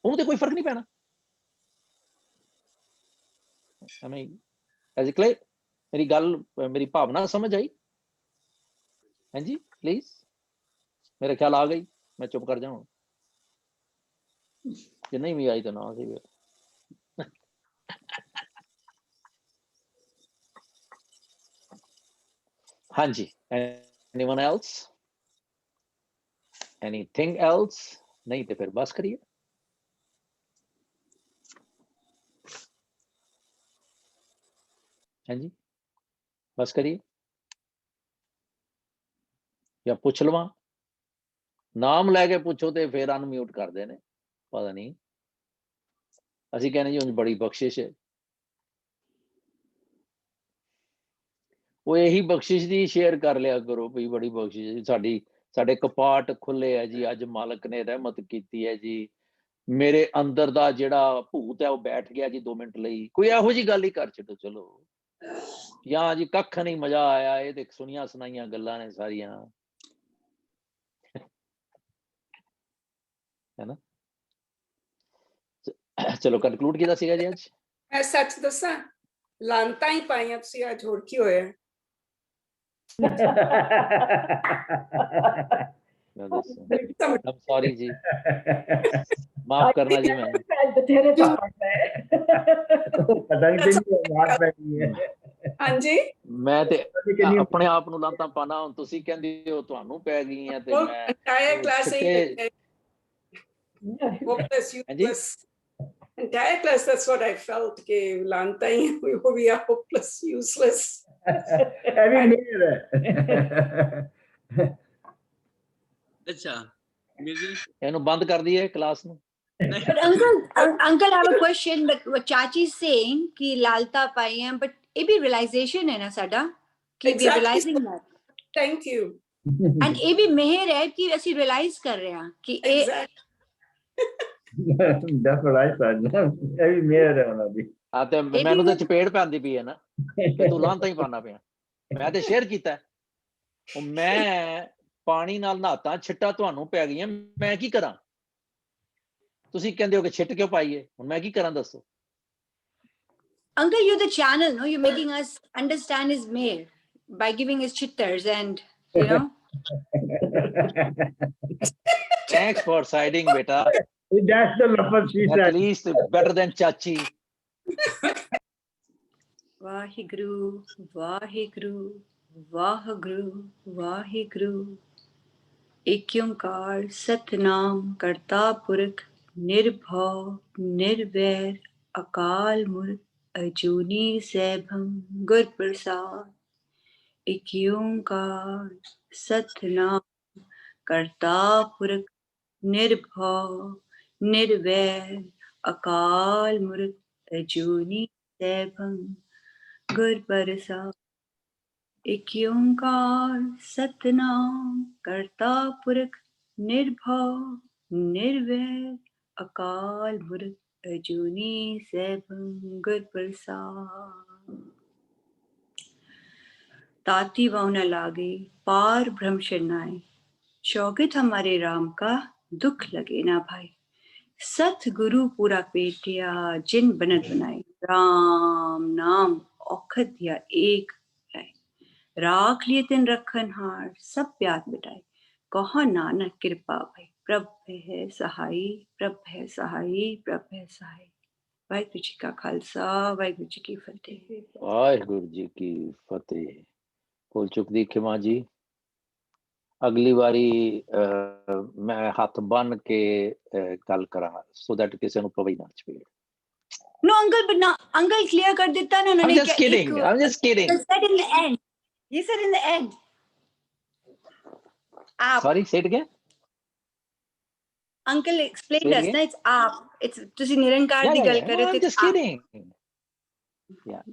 S2: ਉਹਨੂੰ ਤੇ ਕੋਈ ਫਰਕ ਨਹੀਂ ਪੈਣਾ। ਮੇਰੀ ਗੱਲ, ਮੇਰੀ ਭਾਵਨਾ ਸਮਝ ਆਈ? ਹਾਂਜੀ ਪਲੀਜ਼, ਮੇਰੇ ਖਿਆਲ ਆ ਗਈ, ਮੈਂ ਚੁੱਪ ਕਰ ਜਾਵਾਂ, ਜੇ ਨਹੀਂ ਵੀ ਆਈ ਤਾਂ ਨਾ ਸੀ। ਹਾਂਜੀ, anyone else? Anything else? नहीं तो फिर बस करिए। हाँ जी, बस करिए या पुछ लवा, नाम लैके पुछो तो फिर अनम्यूट करते हैं, पता नहीं। असी कहने जी उंज बड़ी बख्शिश है, वो यही बख्शिश दी शेयर कर लिया करो भी, बड़ी बख्शिश है साडी, साडे कपाट खुले है जी, अज मालक ने रहमत की है जी, मेरे अंदर दा जिहड़ा भूत है वो बैठ गया जी 2 मिनट लई, कोई इहो जी गल ही कर छड्डो चलो, या जी कख नहीं मजा आया, ये ते सुनिया सुनाइयां गल्लां ने सारियां, है ना। चलो कंक्लूड कीता सीगा जी अज।
S11: मैं सच दसा लानता ही पाइया तुसी आज, होर की होया?
S2: मैं दसो, सॉरी जी, माफ करना जी मैं।
S5: बथेरे थप्पड़ है।
S8: पता नहीं बात पैनी है।
S11: हाँ जी,
S2: मैं ते अपने आप ਨੂੰ ਲਾਂਤਾਂ ਪਾਣਾ, ਹੁਣ ਤੁਸੀਂ ਕਹਿੰਦੇ ਹੋ ਤੁਹਾਨੂੰ ਪੈ ਗਈਆਂ ਤੇ
S11: वो
S2: ਮੈਂ
S11: entire class
S2: ਛਿੱਟੇ-
S11: नहीं hopeless, useless. Entire class, that's what I felt. कि लानता ही we are hopeless, useless.
S8: Every mirror है।
S4: अच्छा maybe
S2: ਇਹਨੂੰ ਬੰਦ ਕਰ ਦਈਏ ਕਲਾਸ ਨੂੰ।
S6: But uncle, I have a question. But what Chachi is saying कि लालता पाई हैं, but ये भी realization है ना साडा कि we are realizing that.
S11: Thank you.
S6: And ये भी मेहर है कि ਅਸੀਂ realize कर रहे हैं कि ये
S11: Exactly.
S8: That's what I said. Every mirror है ਉਹਨਾਂ ਦੀ।
S2: ਆ ਤੇ ਮੈਨੂੰ ਤਾਂ ਚਪੇੜ ਪੈਂਦੀ ਪਈ ਹੈ ਨਾ ਕਿ ਤੂੰ ਲਾਂਤਾਂ ਹੀ ਪਾਣਾ ਪਿਆ। ਮੈਂ ਤੇ ਸ਼ੇਅਰ ਕੀਤਾ, ਉਹ ਮੈਂ ਪਾਣੀ ਨਾਲ ਨਹਾਤਾ, ਛਿੱਟਾ ਤੁਹਾਨੂੰ ਪੈ ਗਈਆਂ, ਮੈਂ ਕੀ ਕਰਾਂ? ਤੁਸੀਂ ਕਹਿੰਦੇ ਹੋ ਕਿ ਛਿੱਟ ਕਿਉਂ ਪਾਈਏ, ਹੁਣ ਮੈਂ ਕੀ ਕਰਾਂ ਦੱਸੋ?
S6: Uncle, you're the channel, no? You're making us understand his meher by giving us chitters and, you know.
S2: Thanks for siding, beta.
S8: That's the lafaz she said.
S2: At least better than Chachi.
S6: Vaheguru, Vaheguru, Vaheguru, Vaheguru. एक ओंकार सतनाम करता पुरख निर्भव निर्वैर अकाल मूर्त अजूनी सैभं गुर प्रसाद। एक ओंकार सतनाम करता पुरख निर्भव निर्वैर अकाल मूर्त अजूनी सैभं गुर प्रसाद। एक ओंकार सतनाम करता पुरख निर्भव निर्वैर अकाल मूर्त अजूनी सैभं गुर प्रसाद। ताती वाव न लागे पार ब्रह्म शरणाए, शौकित हमारे राम का दुख लगे ना भाई। सतगुरु पूरा पेटिया जिन बनत बनाए, राम नाम औखद दिया एक राख लिए तिन रखन हार सब प्यार मिटाए। कहो नानक कृपा भाई, प्रभ है सहाई, प्रभ है सहाई, प्रभ है सहाई। वाहिगुरु जी का खालसा, वाहिगुरु जी की फतेह।
S2: वाहिगुरु जी की फतेह। भुल चुक दी खिमा जी, अगली बारी मैं हथ बन के गल करा सो दैट किसी ਨੂੰ ਪਵੇ ਨਾ ਚਪੇੜ।
S6: No uncle, but now uncle clear कर देता ना
S2: I'm just kidding. I'm just kidding.
S6: You said in the end. You said in the end. Aap.
S2: Sorry, say it again.
S6: Uncle explained
S2: Say it
S6: us.
S2: again.
S6: Na, it's aap. It's तुसी निरंकार दी गल कर रहे थे।
S2: I'm just kidding. Yeah.